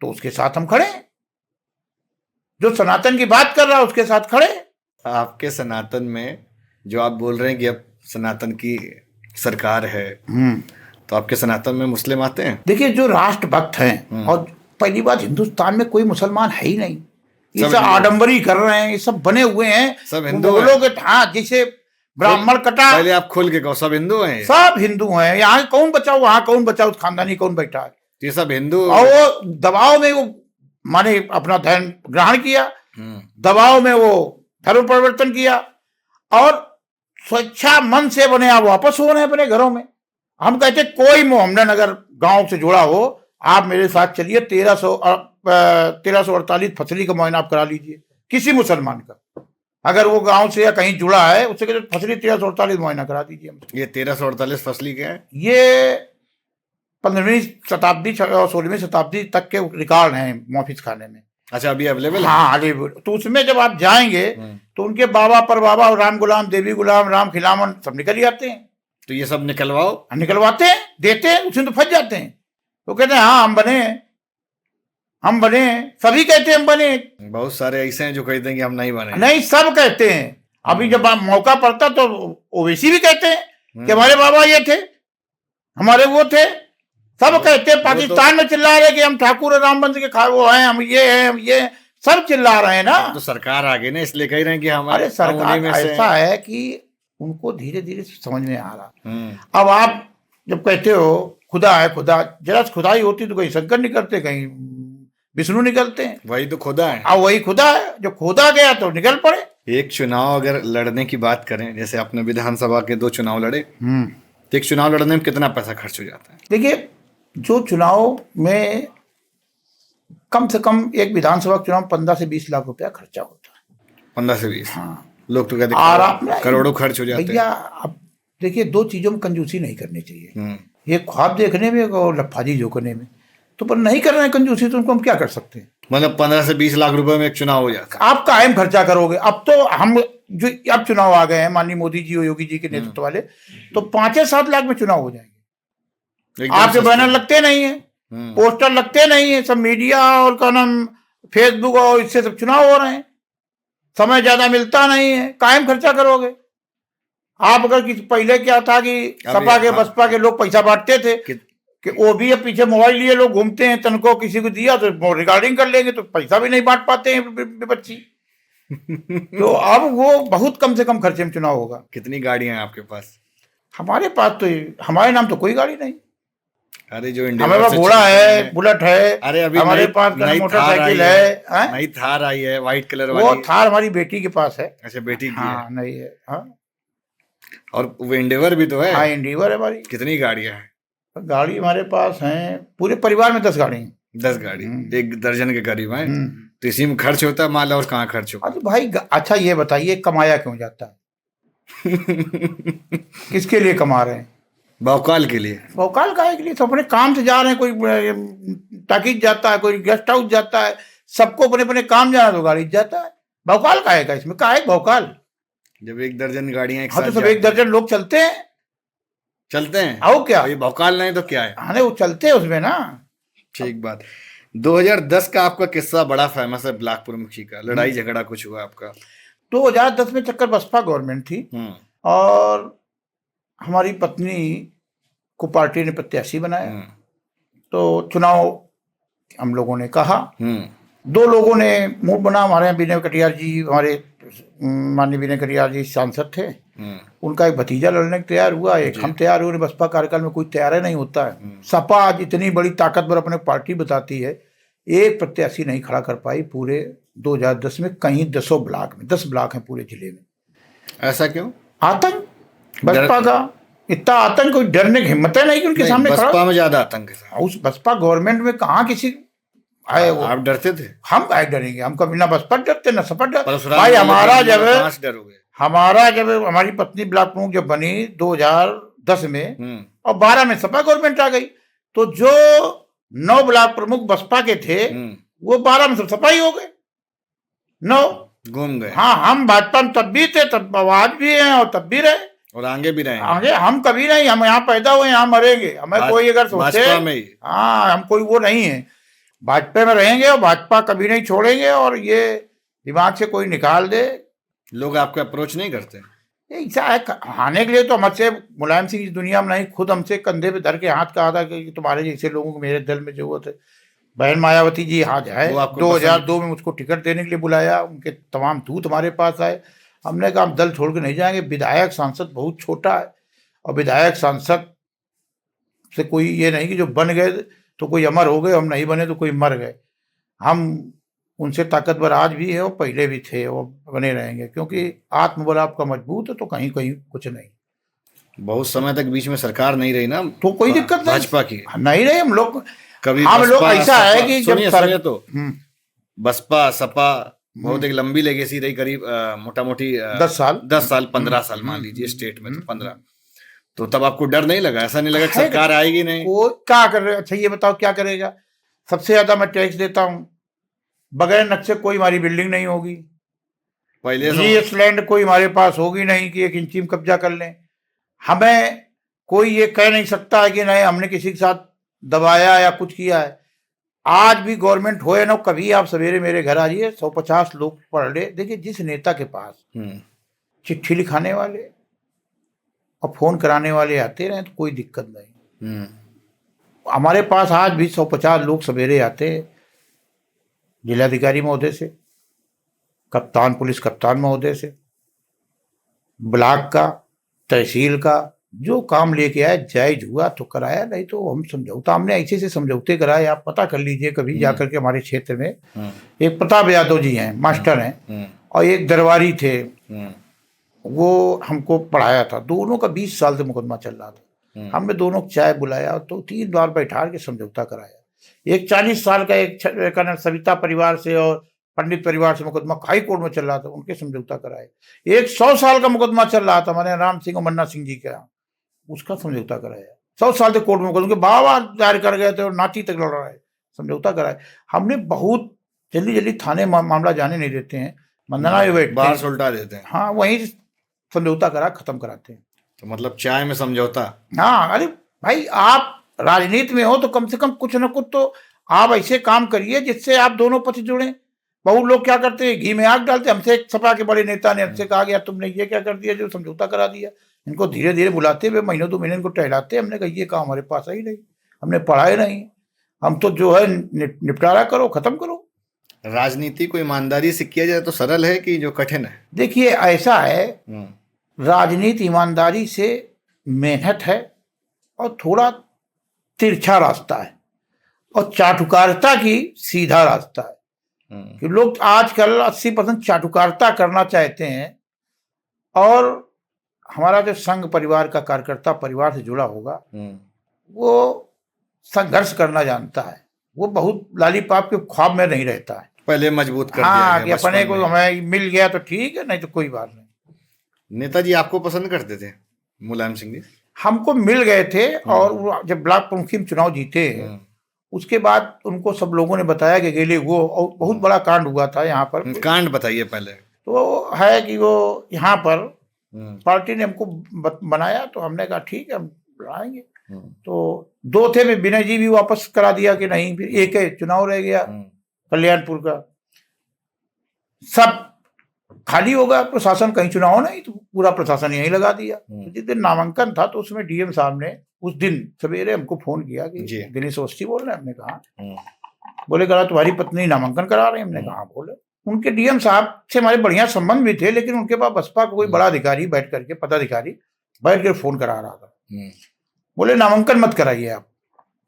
तो उसके साथ हम खड़े हैं। जो सनातन की बात कर रहा है उसके साथ खड़े। आपके सनातन में जो आप बोल रहे हैं कि अब सनातन की सरकार है, तो आपके सनातन में मुस्लिम आते हैं? देखिए जो राष्ट्रभक्त हैं, और पहली बात हिंदुस्तान में कोई मुसलमान है ही नहीं, ये सब आडंबरी कर रहे हैं, ये सब बने हुए हैं, सब हिंदू बोलोगे। हाँ, जैसे ब्राह्मण कटा, पहले आप खोल के कहो, सब हिंदू हैं? सब हिंदू हैं। यहाँ कौन बचाओ, वहां कौन बचाओ, खानदानी कौन बैठा है? ये सब हिंदू। और वो दबाव में वो माने अपना धर्म ग्रहण किया, दबाव में वो धर्म परिवर्तन किया, और स्वेच्छा मन से बने आप वापस हो रहे हैं अपने घरों में। हम कहते कोई मोहम्मदन अगर गांव से जुड़ा हो, आप मेरे साथ चलिए, 1348 फसली का मुआयना आप करा लीजिए किसी मुसलमान का, अगर वो गांव से या कहीं जुड़ा है, उससे कहते फसली 1348 मुआयना करा दीजिए। ये 1348 फसली क्या है? ये 15वीं शताब्दी और 16वीं शताब्दी तक के रिकॉर्ड हैं मोफिस खाने में। अच्छा, अभी अवेलेबल है? हाँ, तो उसमें जब आप जाएंगे तो उनके बाबा पर बाबा और राम गुलाम, देवी गुलाम, राम खिलामन सब निकल ही आते हैं। तो ये सब निकलवाओ। निकलवाते हैं, देते हैं, उसमें तो फंस जाते हैं। तो कहते हैं हाँ हम बने, सभी कहते हैं हम बने। बहुत सारे ऐसे हैं जो कहते हैं कि हम नहीं बने। नहीं, सब कहते हैं। अभी जब आप मौका पड़ता तो ओवैसी भी कहते हैं कि हमारे बाबा ये थे, हमारे वो थे, सब कहते हैं। पाकिस्तान में चिल्ला रहे कि हम ठाकुर राम वंश के वो हैं, हम ये हैं, हम ये, सब चिल्ला रहे हैं ना। तो सरकार आगे ना, इसलिए कह रहे हैं कि हमारे सरकार ऐसा है कि उनको धीरे धीरे समझ में आ रहा। अब आप जब कहते हो खुदा है, खुदा, जरा खुदाई होती तो कहीं शंकर निकलते, कहीं विष्णु निकलते हैं। वही तो खुदा है। अब वही खुदा है, जो खोदा गया तो निकल पड़े। एक चुनाव अगर लड़ने की बात करें, जैसे आपने विधानसभा के 2 चुनाव लड़े, तो एक चुनाव लड़ने में कितना पैसा खर्च हो जाता है? देखिए, जो चुनाव में कम से कम एक विधानसभा चुनाव 15 से 20 लाख रुपया खर्चा होता है। 15 से 20? हाँ। लोग तो कहते हैं करोड़ों खर्च हो जाते हैं। भैया अब देखिए, 2 चीजों में कंजूसी नहीं करनी चाहिए, एक ख्वाब देखने में और लफाजी जोकने में। तो पर नहीं कर रहे हैं कंजूसी, तो उनको हम क्या कर सकते हैं? मतलब 15 से 20 लाख रुपए में एक चुनाव हो जाता है। आप कायम खर्चा करोगे। अब तो हम जो अब चुनाव आ गए हैं माननीय मोदी जी और योगी जी के नेतृत्व वाले, तो 5-7 लाख में चुनाव हो जाएंगे। आपके बैनर लगते नहीं है, पोस्टर लगते नहीं है, सब मीडिया और क्या नाम फेसबुक और इससे सब चुनाव हो रहे हैं, समय ज्यादा मिलता नहीं है, कायम खर्चा करोगे। आप अगर पहले क्या था कि सपा के बसपा के लोग पैसा बांटते थे कि वो भी अब पीछे मोबाइल लिए लोग घूमते हैं, तनको किसी को दिया तो रिकॉर्डिंग कर लेंगे, तो पैसा भी नहीं बांट पाते हैं बच्ची। तो अब वो बहुत कम से कम खर्चे में चुनाव होगा। कितनी गाड़ियां हैं आपके पास? हमारे पास तो हमारे नाम तो कोई गाड़ी नहीं। अरे जो हमारे पास घोड़ा है, बुलेट है, अरे अभी हमारे पास मोटरसाइकिल है, नई थार आई है व्हाइट कलर वाली। वो थार हमारी बेटी के पास है। अच्छा, बेटी की हाँ, है? नहीं है। हाँ, और वो इंडिवर भी तो है? हाँ, इंडिवर है हमारी। कितनी गाड़ियां हैं? गाड़ी हमारे पास हैं, पूरे परिवार में 10 गाड़ी हैं। 10 गाड़ी, 1 दर्जन के करीब है। तो इसी में खर्च होता है माल, और कहाँ खर्च होता है? तो भाई अच्छा ये बताइए, कमाया क्यों जाता है? किसके लिए कमा रहे हैं? भौकाल के लिए। भौकाल काहे के लिए? तो अपने काम से जा रहे हैं, कोई टाकीज जाता है, कोई गेस्ट हाउस जाता है, सबको अपने अपने काम जाना, तो गाड़ी जाता है। भौकाल काहे का? इसमें काहे भौकाल? जब 1 दर्जन गाड़ियां एक हाँ, साथ तो सब 1 दर्जन लोग चलते हैं। आओ क्या? भौकाल नहीं तो क्या है? हाँ, वो चलते हैं उसमें ना। ठीक बात। 2010 का आपका किस्सा बड़ा फेमस है, ब्लाकपुर मुखी का। लड़ाई झगड़ा कुछ हुआ आपका? 2010 में चक्कर बसपा गवर्नमेंट थी, और हमारी पत्नी को पार्टी ने प्रत्याशी बनाया। तो चुनाव हम लोगों ने कहा, 2 लोगों ने मूड बना। हमारे यहाँ विनय कटियार जी, हमारे माननीय विनय कटियार जी सांसद थे, उनका एक भतीजा लड़ने को तैयार हुआ, एक हम तैयार हुए। बसपा कार्यकाल में कोई तैयार नहीं होता है। सपा आज इतनी बड़ी ताकतवर अपने पार्टी बताती है, एक प्रत्याशी नहीं खड़ा कर पाई पूरे 2010 में, कहीं 10 ब्लॉक में, 10 ब्लॉक हैं पूरे जिले में। ऐसा क्यों? आतंक बसपा का। इतना आतंक, कोई डरने की हिम्मत है नहीं कि उनके सामने खड़ा बसपा में ज्यादा आतंक है साहब। उस बसपा गवर्नमेंट में कहाँ किसी आए वो। आप डरते थे? हम काहे डरेंगे, हम कभी ना बसपा डरते ना सपा डर। परशुराम भाई वाले हमारा जब जब कहाँ से डरोगे? हमारी पत्नी ब्लॉक प्रमुख जब बनी 2010 में और 12 में सपा गवर्नमेंट आ गई, तो जो 9 ब्लॉक प्रमुख बसपा के थे वो 12 में सब सपा ही हो गए, 9 घूम गए। हाँ, हम भाजपा में तब भी थे, तब आज भी हैं और तब भी रहे और आगे भी रहे। आगे हम कभी नहीं, हम यहाँ पैदा हुए यहाँ मरेंगे। हमें कोई अगर सोचे, हाँ, हम कोई वो नहीं है, भाजपा में रहेंगे और भाजपा कभी नहीं छोड़ेंगे। और ये दिमाग से कोई निकाल दे, लोग आपको अप्रोच नहीं करते? ऐसा है आने के लिए तो हमसे मुलायम सिंह इस दुनिया में नहीं, खुद हमसे कंधे पे धर के हाथ कहा था कि तुम्हारे जैसे लोगों को मेरे दिल में जरूरत है। बहन मायावती जी आज है, 2002 में मुझको टिकट देने के लिए बुलाया, उनके तमाम दूत हमारे पास आए। हमने कहा हम दल छोड़ के नहीं जाएंगे, विधायक सांसद बहुत छोटा है और विधायक सांसद से कोई ये नहीं कि जो बन गए तो कोई अमर हो गए, हम नहीं बने तो कोई मर गए। हम उनसे ताकतवर आज भी है और पहले भी थे और बने रहेंगे, क्योंकि आत्मबल आपका मजबूत है तो कहीं कहीं कुछ नहीं। बहुत समय तक बीच में सरकार नहीं रही ना, तो कोई दिक्कत नहीं, भाजपा की नहीं रही। हम लोग कभी हम लोग ऐसा है कि जब सुनिए तो बसपा सपा बहुत एक लंबी लेगेसी रही, करीब मोटा मोटी 10 साल 15 साल मान लीजिए, स्टेट में तो 15। तो तब आपको डर नहीं लगा, ऐसा नहीं लगा कि सरकार आएगी नहीं? वो क्या कर रहे? अच्छा ये बताओ क्या करेगा? सबसे ज्यादा मैं टैक्स देता हूँ, बगैर नक्शे कोई हमारी बिल्डिंग नहीं होगी, पहले जीएस लैंड कोई हमारे पास होगी नहीं कि 1 इंची में कब्जा कर लें। हमें कोई ये कह नहीं सकता है कि नहीं हमने किसी के साथ दबाया या कुछ किया है। आज भी गवर्नमेंट होए ना, कभी आप सवेरे मेरे घर आ जाइए, 150 लोग पढ़ ले, देखिए जिस नेता के पास चिट्ठी लिखाने वाले और फोन कराने वाले आते रहे तो कोई दिक्कत नहीं। हमारे पास आज भी 150 लोग सवेरे आते, जिलाधिकारी महोदय से, कप्तान पुलिस कप्तान महोदय से, ब्लॉक का, तहसील का, जो काम लेके आए जायज हुआ तो कराया, नहीं तो हम समझौता, हमने ऐसे से समझौते कराए। आप पता कर लीजिए कभी जाकर के, हमारे क्षेत्र में एक प्रताप यादव जी हैं, मास्टर हैं, और एक दरबारी थे, वो हमको पढ़ाया था, दोनों का 20 साल से मुकदमा चल रहा था। हमने दोनों को चाय बुलाया तो 3 बार बैठा के समझौता कराया। एक 40 साल का एक सविता परिवार से और पंडित परिवार से मुकदमा हाई कोर्ट में चल रहा था, उनके समझौता कराए। एक 100 साल का मुकदमा चल रहा था हमारे राम सिंह और मन्ना सिंह जी का, उसका समझौता कराया। 100 साल से कोर्ट में मुकदमा, बाबा दायर कर गए थे और नाती तक लड़ रहा है, समझौता कराए। हमने बहुत जल्दी थाने मामला जाने नहीं देते हैं, मंदना बाहर से उल्टा देते हैं। हाँ, वहीं समझौता करा खत्म कराते हैं। तो मतलब चाय में समझौता? हाँ, अरे भाई आप राजनीति में हो तो कम से कम कुछ न कुछ तो आप ऐसे काम करिए जिससे आप दोनों पक्ष जुड़े। बहुत लोग क्या करते हैं, घी में आग डालते। हमसे एक सपा के बड़े नेता ने हमसे कहा गया तुमने ये क्या कर दिया जो समझौता करा दिया। इनको धीरे धीरे बुलाते हुए महीनों 2 महीने इनको टहलाते। हमने कहा ये काम हमारे पास ही नहीं, हमने पढ़ा ही नहीं, हम तो जो है निपटारा करो, खत्म करो। राजनीति को ईमानदारी से किया जाए तो सरल है कि जो कठिन है? देखिए ऐसा है, राजनीति ईमानदारी से मेहनत है और थोड़ा तिरछा रास्ता है, और चाटुकारिता की सीधा रास्ता है। कि लोग आजकल 80% चाटुकारिता करना चाहते हैं, और हमारा जो संघ परिवार का कार्यकर्ता परिवार से जुड़ा होगा वो संघर्ष करना जानता है, वो बहुत लालीपाप के ख्वाब में नहीं रहता है। पहले मजबूत कर हाँ, कि अपने को हमें मिल गया तो ठीक है, नहीं तो कोई बात नहीं। नेताजी आपको पसंद करते थे मुलायम सिंह जी? हमको मिल गए थे, और जब ब्लॉक प्रमुखी में चुनाव जीते उसके बाद उनको सब लोगों ने बताया कि गेले वो, और बहुत बड़ा कांड हुआ था यहाँ पर। कांड बताइए पहले। तो है कि वो यहाँ पर पार्टी ने हमको बनाया, तो हमने कहा ठीक है हम लाएंगे। तो 2 थे, में विनय जी भी वापस करा दिया कि नहीं, फिर एक है चुनाव रह गया कल्याणपुर का, सब खाली होगा, प्रशासन कहीं चुनाव नहीं, तो पूरा प्रशासन यहीं लगा दिया। तो जिस दिन नामांकन था तो उसमें डीएम साहब ने उस दिन सवेरे हमको फोन किया कि दिनेश अवस्थी बोल रहे हैं। हमने कहा, बोले कहा तुम्हारी पत्नी नामांकन करा रहे हैं। हमने कहा बोले। उनके डीएम साहब से हमारे बढ़िया संबंध भी थे, लेकिन उनके पास बसपा का कोई बड़ा अधिकारी बैठ करके, पदाधिकारी बैठ कर फोन करा रहा था। बोले नामांकन मत कराइए आप।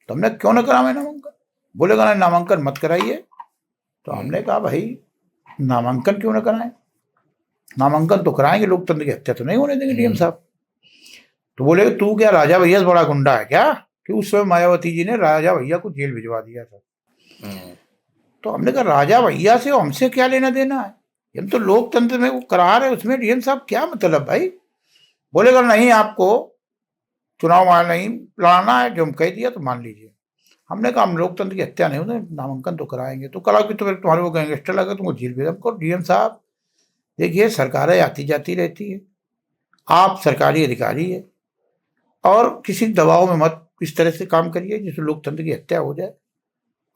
तो हमने क्यों ना करावे नामांकन? बोले कहा नामांकन मत कराइए। तो हमने कहा भाई नामांकन क्यों ना कराएं, नामांकन तो कराएंगे, लोकतंत्र की हत्या तो नहीं होने देंगे डीएम साहब। तो बोले तू क्या राजा भैया से बड़ा गुंडा है क्या, कि उस समय मायावती जी ने राजा भैया को जेल भिजवा दिया था। तो हमने कहा राजा भैया से हमसे क्या लेना देना है, हम तो लोकतंत्र में वो करा रहे, उसमें डीएम साहब क्या मतलब भाई। बोलेगा नहीं आपको चुनाव नहीं लड़ाना है, जो हम कह दिया तो मान लीजिए। हमने कहा हम लोकतंत्र की हत्या नहीं होती, नामांकन तो कराएंगे। तो कहा कि तो फिर तुम्हारे को गैंगस्टर लगा तुमको जेल भेजा। हमको डीएम साहब देखिए सरकारें आती जाती रहती है, आप सरकारी अधिकारी है और किसी दबाव में मत इस तरह से काम करिए जिससे लोकतंत्र की हत्या हो जाए।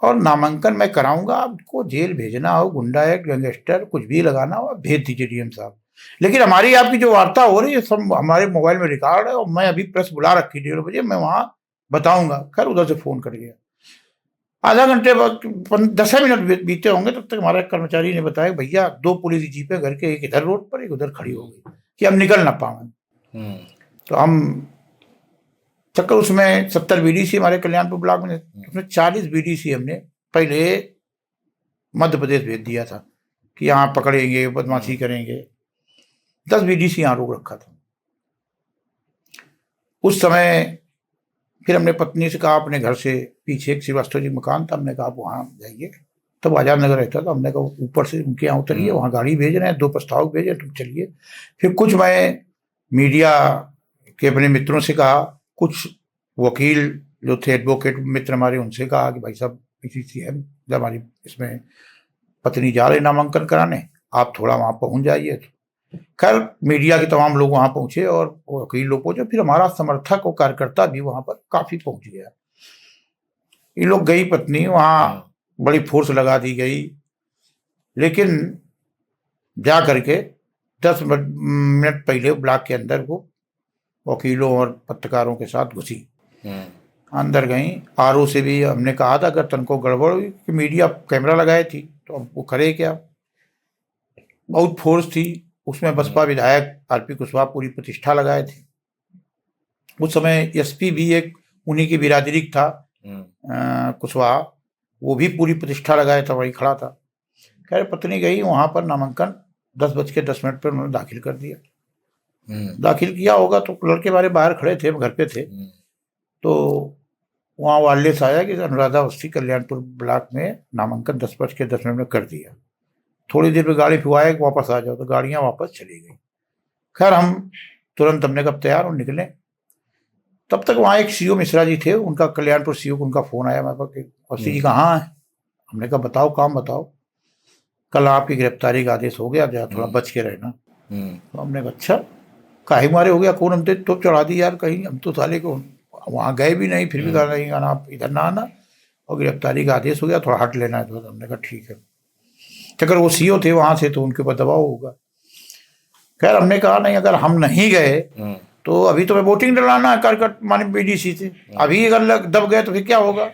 और नामांकन मैं कराऊंगा, आपको जेल भेजना हो, गुंडा है गैंगस्टर कुछ भी लगाना हो भेज दीजिए डीएम साहब, लेकिन हमारी आपकी जो वार्ता हो रही है सब हमारे मोबाइल में रिकॉर्ड है और मैं अभी प्रेस बुला रखी 1:30 बजे, मैं वहां बताऊंगा। खैर उधर से फोन कर गया। आधा घंटे बाद 10 मिनट बीते होंगे तब तक हमारे कर्मचारी ने बताया भैया 2 पुलिस जीपें घर के, एक इधर रोड पर एक उधर खड़ी हो गई कि हम निकल ना पाए। तो हम चक्कर उसमें 70 बीडीसी हमारे कल्याणपुर ब्लॉक में, उसमें 40 बीडीसी हमने पहले मध्य प्रदेश भेज दिया था कि यहाँ पकड़ेंगे बदमाशी करेंगे। 10 बीडीसी यहाँ रोक रखा था। उस समय फिर हमने पत्नी से कहा, अपने घर से पीछे एक श्रीवास्तव जी मकान था, हमने कहा आप वहाँ जाइए। तब आजाद नगर रहता था। हमने कहा ऊपर से उनके यहाँ उतरिए, वहाँ गाड़ी भेज रहे हैं, 2 प्रस्ताव भेजे, तुम चलिए। फिर कुछ मैं मीडिया के अपने मित्रों से कहा, कुछ वकील जो थे एडवोकेट मित्र हमारे, उनसे कहा कि भाई साहब किसी सीएम हमारी इसमें पत्नी जा रही नामांकन कराने, आप थोड़ा वहाँ पहुँच जाइए। खैर मीडिया के तमाम लोग वहां पहुंचे और वकील लोग पहुंचे, फिर हमारा समर्थक और कार्यकर्ता भी वहां पर काफी पहुंच गया। ये लोग गई पत्नी, वहां बड़ी फोर्स लगा दी गई, लेकिन जा करके 10 मिनट पहले ब्लॉक के अंदर वो वकीलों और पत्रकारों के साथ घुसी। अंदर गई। आरओ से भी हमने कहा था अगर तनको गड़बड़ हुई कि मीडिया कैमरा लगाए थी तो अब वो करे क्या। बहुत फोर्स थी उसमें। बसपा विधायक आरपी कुशवाहा पूरी प्रतिष्ठा लगाए थे। उस समय एसपी भी एक उन्हीं की बिरादरी था, कुशवाहा, वो भी पूरी प्रतिष्ठा लगाया था, वही खड़ा था। खैर पत्नी गई वहां पर, नामांकन 10:10 पर उन्होंने दाखिल कर दिया। दाखिल किया होगा तो लड़के हमारे बाहर खड़े थे, घर पे थे, तो वहाँ वायरलेस आया कि अनुराधा अवस्थी कल्याणपुर ब्लॉक में नामांकन 10:10 में कर दिया। थोड़ी देर में गाड़ी फिवाए वापस आ जाओ, तो गाड़ियाँ वापस चली गई। खैर हम तुरंत हमने कब तैयार और निकले। तब तक वहाँ एक सीओ मिश्रा जी थे, उनका कल्याणपुर सीओ को उनका फ़ोन आया मेरे पास कि अवस्थी जी कहाँ है। हमने कहा बताओ काम बताओ। कल आपकी गिरफ्तारी का आदेश हो गया, जरा थोड़ा बच के रहना। तो हमने कहा अच्छा काहे मारे हो गया, कौन हमसे तो चढ़ा दी यार कहीं, हम तो साले को वहाँ गए भी नहीं, फिर भी कहा नहीं आना, आप इधर ना आना, और गिरफ्तारी का आदेश हो गया, थोड़ा हट लेना है। तो हमने कहा ठीक है। अगर वो सीओ थे वहाँ से तो उनके ऊपर दबाव होगा। खैर हमने कहा नहीं, अगर हम नहीं गए तो अभी तो मैं वोटिंग डलाना है कार्यकर्ता माने बीडीसी से, अभी अगर दब गए तो फिर क्या होगा।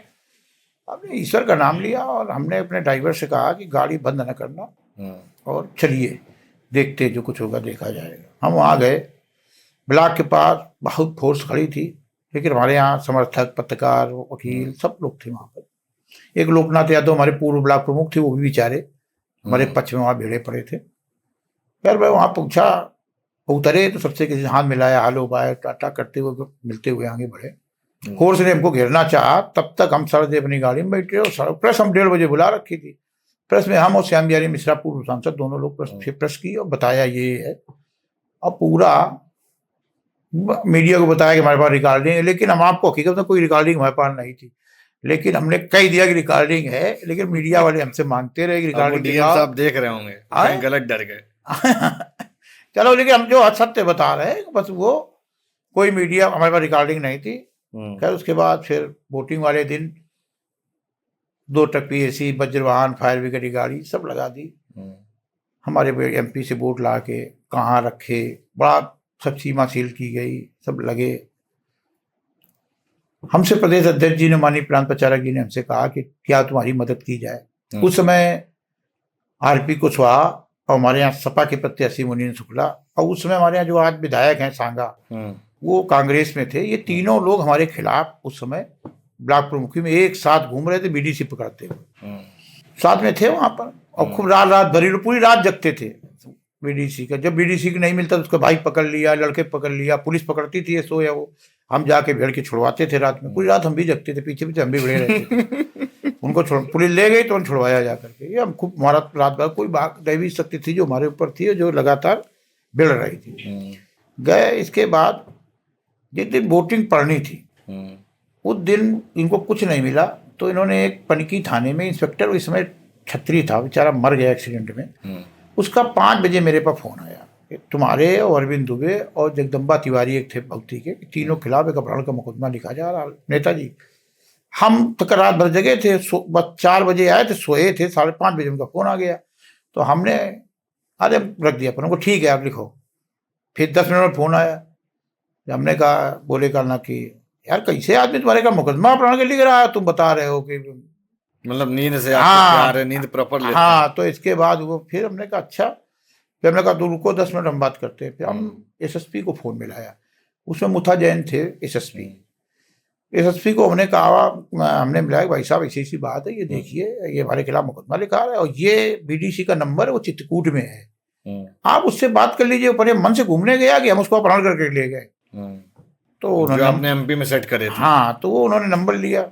हमने ईश्वर का नाम लिया और हमने अपने ड्राइवर से कहा कि गाड़ी बंद न करना और चलिए देखते जो कुछ होगा देखा जाएगा। हम वहाँ गए। ब्लॉक के पास बहुत फोर्स खड़ी थी, लेकिन हमारे यहाँ समर्थक, पत्रकार, वकील सब लोग थे वहाँ पर। एक लोकनाथ यादव हमारे पूर्व ब्लॉक प्रमुख थे, वो भी बेचारे हमारे पक्ष में वहाँ भिड़े पड़े थे। यार मैं वहाँ पहुँचा, उतरे तो सबसे किसी हाथ मिलाया, हालो बाय टाटा करते हुए मिलते हुए आगे बढ़े। फोर्स ने हमको घेरना चाहा, तब तक हम सर अपनी गाड़ी में बैठे और प्रेस हम 1:30 बजे बुला रखी थी। प्रेस में हम और श्याम बिहारी मिश्रा पूर्व सांसद दोनों लोग प्रेस की और बताया ये है, और पूरा मीडिया को बताया कि हमारे पास रिकॉर्डिंग है, लेकिन हम आपको हकीकत में कोई रिकॉर्डिंग हमारे पास नहीं थी। लेकिन हमने कह दिया कि रिकॉर्डिंग है, लेकिन मीडिया वाले हमसे मांगते रहे कि रिकॉर्डिंग साहब देख रहे होंगे, गलत डर गए। चलो, लेकिन हम जो सत्य बता रहे हैं, बस वो कोई मीडिया हमारे पास रिकॉर्डिंग नहीं थी। खैर उसके बाद फिर वोटिंग वाले दिन 2 truck PAC, Vajravahan, fire brigade की गाड़ी सब लगा दी। हमारे एमपी से वोट ला के कहाँ रखे, बड़ा सब सीमा सील की गई, सब लगे। हमसे प्रदेश अध्यक्ष जी ने, माननीय प्रांत प्रचारक जी ने हमसे कहा कि क्या तुम्हारी मदद की जाए। उस समय आरपी कुशवाहा और हमारे यहाँ सपा के प्रत्याशी मुनीन शुक्ला, और उस समय हमारे यहाँ जो आज विधायक हैं सांगा, वो कांग्रेस में थे। ये तीनों लोग हमारे खिलाफ उस समय ब्लॉक प्रमुखी में एक साथ घूम रहे थे, बीडीसी पकड़ते हुए साथ में थे वहां पर, और खूब रात भरी पूरी रात जगते थे बीडीसी का। जब बीडीसी की नहीं मिलता तो उसका भाई पकड़ लिया, लड़के पकड़ लिया, पुलिस पकड़ती थी, ये सो या वो, हम जाके भेड़ के छुड़वाते थे रात में। पूरी रात हम भी जगते थे, पीछे पीछे हम भी बड़े रहते थे। उनको पुलिस ले गई तो उन्हें छुड़वाया जा करके। ये हम खूब हमारा रात भर कोई दैवी शक्ति थी जो हमारे ऊपर थी, जो लगातार बिड़ रही थी। गए, इसके बाद जिस दिन वोटिंग पड़नी थी उस दिन इनको कुछ नहीं मिला, तो इन्होंने एक पनकी थाने में इंस्पेक्टर, इस समय छत्री था, बेचारा मर गया एक्सीडेंट में, उसका 5 बजे मेरे पास फोन आया कि तुम्हारे और अरविंद दुबे और जगदम्बा तिवारी एक थे भक्ति के, तीनों खिलाफ एक अपहरण का मुकदमा लिखा जा रहा। नेताजी, हम तो रात भर जगे थे, बस 4 बजे आए थे, सोए थे, 5:30 बजे उनका फोन आ गया। तो हमने अरे रख दिया पर उनको, ठीक है आप लिखो। फिर 10 मिनट में फोन आया, हमने कहा, बोले करना कि यार कैसे आदमी तुम्हारे का मुकदमा अपहरण के लिख रहा है, तुम बता रहे हो कि मतलब नींद से आपको प्यार है, नींद प्रॉपर लेते हैं। हाँ, तो इसके बाद वो फिर हमने कहा अच्छा, फिर हमने कहा तो रुको 10 मिनट हम बात करते हैं। फिर हम एसएसपी को फोन मिलाया, उसमें मुथा जैन थे एसएसपी को हमने कहा, हमने मिलाया भाई साहब ऐसी ऐसी बात है, ये देखिए ये हमारे खिलाफ मुकदमा लिखा रहा है और ये बीडीसी का नंबर है, वो चित्रकूट में है, आप उससे बात कर लीजिए। ऊपर मन से घूमने गया कि हम उसको अपहरण करके ले गए। तो उन्होंने आपने एमपी में सेट करे थे। हाँ, तो वो उन्होंने नंबर लिया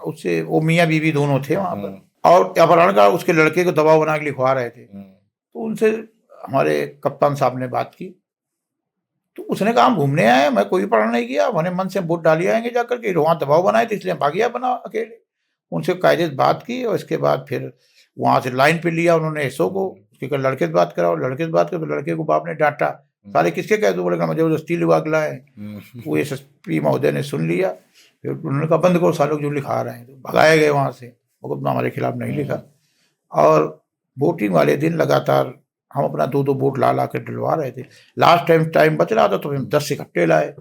उससे, वो मियाँ बीवी दोनों थे वहाँ पर, और अपहरण का उसके लड़के को दबाव बना के लिखवा रहे थे। तो उनसे हमारे कप्तान साहब ने बात की, तो उसने कहा हम घूमने आए, मैं कोई अपहरण नहीं किया, मैंने मन से वोट डाली आएंगे जाकर के, वहाँ दबाव बनाए थे इसलिए भागिया बना अकेले। उनसे कायदे से बात की और इसके बाद फिर वहाँ से लाइन पे लिया उन्होंने एसओ को, उसके लड़के से बात कराओ, लड़के से बात करो, तो लड़के को बाप ने डांटा, सारे किसके कह दो, बोलेगा मुझे जबरदस्ती लिवा के लाए। वो एसएसपी महोदय ने सुन लिया, फिर उन्होंने कहा बंद करो सालों जो लिखा रहे हैं, तो भगाए गए वहाँ से, मुकदमा हमारे खिलाफ नहीं लिखा। और वोटिंग वाले दिन लगातार हम अपना 2-2 वोट ला कर डलवा रहे थे। लास्ट टाइम बच रहा था तो हम 10 इकट्ठे लाए।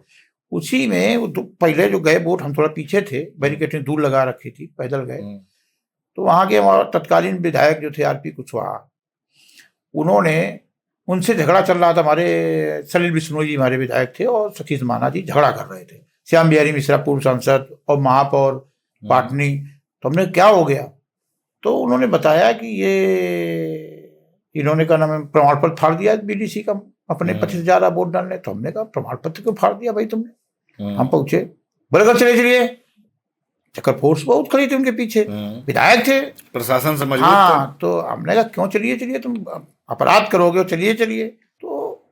उसी में वो पहले जो गए वोट, हम थोड़ा पीछे थे, बैरिकेड दूर लगा रखी थी, पैदल गए। तो वहाँ के हमारा तत्कालीन विधायक जो थे आरपी कुशवाहा, उन्होंने, उनसे झगड़ा चल रहा था, हमारे सलील बिश्नोई जी हमारे विधायक थे और सतीश माना जी झगड़ा कर रहे थे, श्याम बिहारी मिश्रा पूर्व सांसद और महापौर पाटनी। तो हमने क्या हो गया, तो उन्होंने बताया कि ये इन्होंने कहा नाम प्रमाण पत्र फाड़ दिया बीडीसी का अपने 25,000 वोट डालने। तो हमने कहा प्रमाण पत्र क्यों फाड़ दिया भाई तुमने? हम पहुंचे, बोले कर चलिए, चक्कर फोर्स बहुत खड़ी थी उनके पीछे, विधायक थे, प्रशासन से मजबूत। हाँ, तो हमने कहा क्यों चलिए तुम अपराध करोगे, चलिए। तो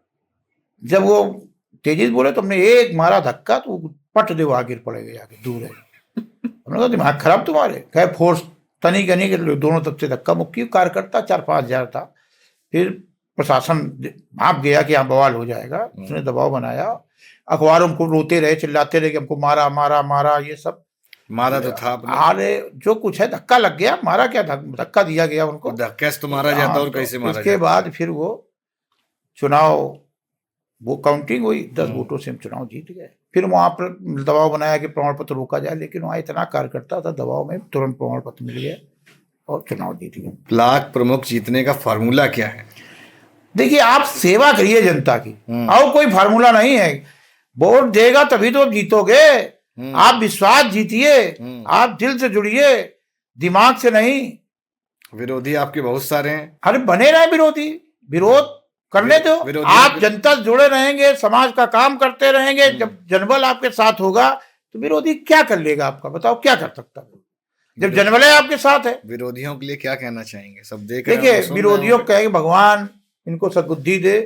जब वो तेजी से बोले तो हमने एक मारा धक्का, तो पट दे वो गिर पड़ेगा, जाके दूर है। हमने कहा दिमाग खराब तुम्हारे, कहे फोर्स तनी गनी के दोनों तरफ से धक्का मुक्की, कार्यकर्ता 4-5 हजार था। फिर प्रशासन भाप गया कि यहाँ बवाल हो जाएगा, उसने दबाव बनाया, अखबारों को रोते रहे, चिल्लाते रहे कि हमको मारा, ये सब मारा तो था। अरे जो कुछ है धक्का लग गया, मारा क्या, धक्का दिया गया उनको, धक्का से तो मारा जाता और कैसे मारा उसके बाद फिर वो चुनाव, वो काउंटिंग हुई, 10 वोटों से हम चुनाव जीत गए। फिर वहाँ पर दबाव बनाया कि प्रमाण पत्र रोका जाए, लेकिन वहाँ इतना कार्यकर्ता था, दबाव में तुरंत प्रमाण पत्र मिल गया और चुनाव जीत गए। ब्लॉक प्रमुख जीतने का फार्मूला क्या है? देखिए, आप सेवा करिए जनता की, और कोई फार्मूला नहीं है। वोट देगा तभी तो जीतोगे, आप विश्वास जीतिए, आप दिल से जुड़िए, दिमाग से नहीं। विरोधी आपके बहुत सारे हैं। अरे बने रहे विरोध करने दो, आप जनता से जुड़े रहेंगे, समाज का काम करते रहेंगे, जब जनबल आपके साथ होगा तो विरोधी क्या कर लेगा आपका, बताओ क्या कर सकता है जब जनबल आपके साथ है। विरोधियों के लिए क्या कहना चाहेंगे? सब देखिए, विरोधियों को कहेंगे भगवान इनको सद्बुद्धि दे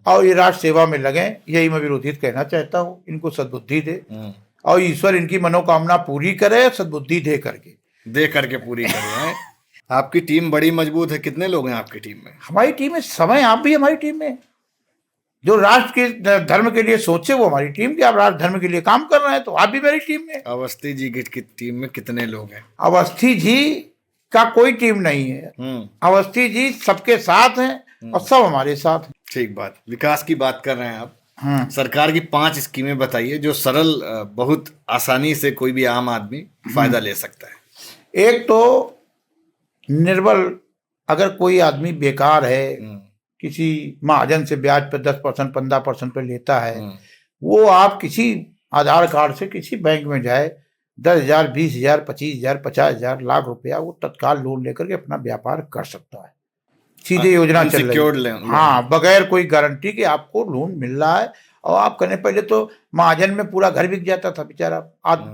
और ये राष्ट्र सेवा में लगे, यही मैं विरोधी कहना चाहता हूँ, इनको सद्बुद्धि दे और ईश्वर इनकी मनोकामना पूरी करे, सद्बुद्धि दे करके पूरी करे। आपकी टीम बड़ी मजबूत है, कितने लोग हैं आपकी टीम में? हमारी टीम में समय, आप भी हमारी टीम में, जो राष्ट्र के धर्म के लिए सोचे वो हमारी टीम की, आप राष्ट्र धर्म के लिए काम कर रहे हैं तो आप भी मेरी टीम में। अवस्थी जी की टीम में कितने लोग हैं? अवस्थी जी का कोई टीम नहीं है, अवस्थी जी सबके साथ हैं और सब हमारे साथ हैं। ठीक बात। विकास की बात कर रहे हैं आप, सरकार की 5 स्कीमें बताइए जो सरल, बहुत आसानी से कोई भी आम आदमी फायदा ले सकता है। एक तो निर्बल, अगर कोई आदमी बेकार है, किसी महाजन से ब्याज पर 10%, 15% पे लेता है, वो आप किसी आधार कार्ड से किसी बैंक में जाए, 10,000, 20,000, 25,000, 50,000, लाख रुपया वो तत्काल लोन लेकर के अपना व्यापार कर सकता है। सीधे योजना चल रही Unsecured है। loan। हाँ, बगैर कोई गारंटी कि आपको लोन मिल रहा है। और आप करने, पहले तो महाजन में पूरा घर बिक जाता था बेचारा,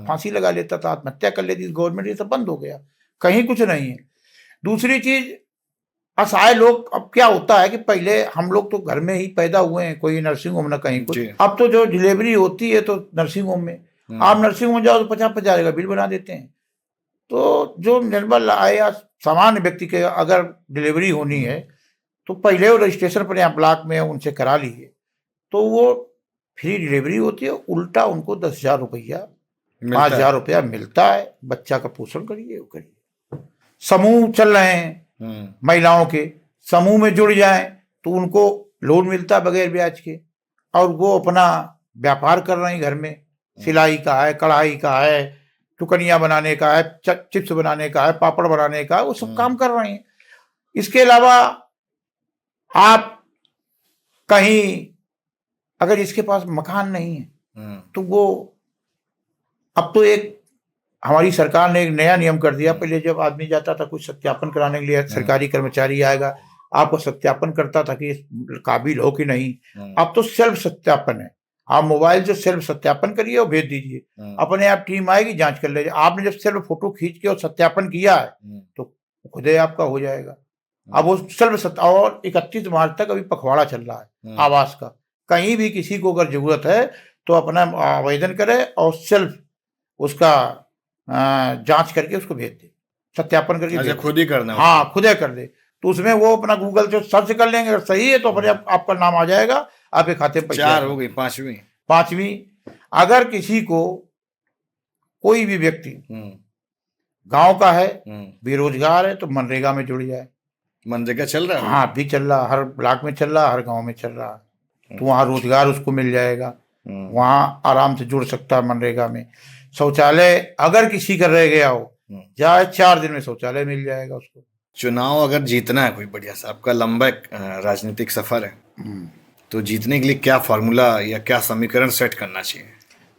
फांसी लगा लेता था, आत्महत्या कर लेती थी गवर्नमेंट, ये सब बंद हो गया, कहीं कुछ नहीं है। दूसरी चीज, असहाय लोग, अब क्या होता है कि पहले हम लोग तो घर में ही पैदा हुए हैं, कोई नर्सिंग होम ना कहीं कुछ। जी। अब तो जो डिलीवरी होती है तो नर्सिंग होम में, आप नर्सिंग होम जाओ तो 50,000 का बिल बना देते हैं। तो जो निर्बल आय या सामान्य व्यक्ति के अगर डिलीवरी होनी है तो पहले वो रजिस्ट्रेशन पर यहाँ ब्लॉक में उनसे करा लीजिए, तो वो फ्री डिलीवरी होती है। उल्टा उनको 10,000 रुपया, 5,000 रुपया मिलता है। बच्चा का पोषण करिए, वो करिए। समूह चल रहे हैं महिलाओं के, समूह में जुड़ जाएं तो उनको लोन मिलता है बगैर ब्याज के, और वो अपना व्यापार कर रहे हैं घर में। सिलाई का है, कढ़ाई का है, टुकनिया बनाने का है, चिप्स बनाने का है, पापड़ बनाने का है, वो सब काम कर रहे हैं। इसके अलावा आप कहीं अगर इसके पास मकान नहीं है तो वो, अब तो एक हमारी सरकार ने एक नया नियम कर दिया। पहले जब आदमी जाता था कुछ सत्यापन कराने के लिए, सरकारी कर्मचारी आएगा, आपको सत्यापन करता था कि काबिल हो कि नहीं। अब तो सेल्फ सत्यापन है, आप मोबाइल से सेल्फ सत्यापन करिए और भेज दीजिए, अपने आप टीम आएगी, जांच कर लेगी। आपने जब सेल्फ फोटो खींच के और सत्यापन किया है तो खुद ही आपका हो जाएगा। अब वो और 31 मार्च तक अभी पखवाड़ा चल रहा है आवास का। कहीं भी किसी को अगर जरूरत है तो अपना आवेदन करे और सेल्फ उसका जांच करके उसको भेज दे, सत्यापन करके खुद ही करना। हाँ, खुद ही कर दे। तो उसमें वो अपना गूगल से सर्च कर लेंगे, अगर सही है तो अपने आपका नाम आ जाएगा, आपके खाते पर। 4 हो गई, पांचवी। अगर किसी को, कोई भी व्यक्ति गांव का है, बेरोजगार है, तो मनरेगा में जुड़ जाए। मनरेगा चल रहा है? हाँ, अभी चल रहा, हर ब्लॉक में चल रहा, हर गांव में चल रहा है। तो वहाँ रोजगार उसको मिल जाएगा, वहाँ आराम से जुड़ सकता है मनरेगा में। शौचालय अगर किसी का रह गया हो, जाए 4 दिन में शौचालय मिल जाएगा उसको। चुनाव अगर जीतना है कोई बढ़िया सा, आपका लंबा राजनीतिक सफर है, तो जीतने के लिए क्या फॉर्मूला या क्या समीकरण सेट करना चाहिए?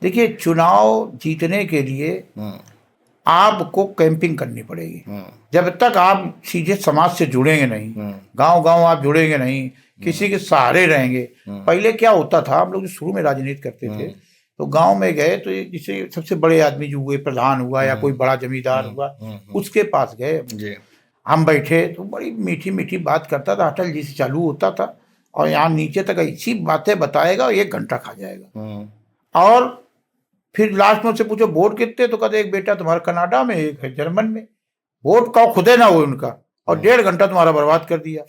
देखिए, चुनाव जीतने के लिए आपको कैंपिंग करनी पड़ेगी। जब तक आप सीधे समाज से जुड़ेंगे नहीं, गांव गांव आप जुड़ेंगे नहीं, किसी के सहारे रहेंगे। पहले क्या होता था, हम लोग शुरू में राजनीति करते थे तो गांव में गए तो जैसे सबसे बड़े आदमी जो हुए, प्रधान हुआ या कोई बड़ा जमींदार हुआ, उसके पास गए, हम बैठे तो बड़ी मीठी मीठी बात करता था, अटल जी से चालू होता था और यहाँ नीचे तक ऐसी बातें बताएगा 1 घंटा खा जाएगा। और फिर लास्ट में उससे पूछो वोट कितने, तो कहते एक बेटा तुम्हारा कनाडा में, एक है जर्मन में। वोट का खुदे ना हो उनका, और 1.5 घंटा तुम्हारा बर्बाद कर दिया।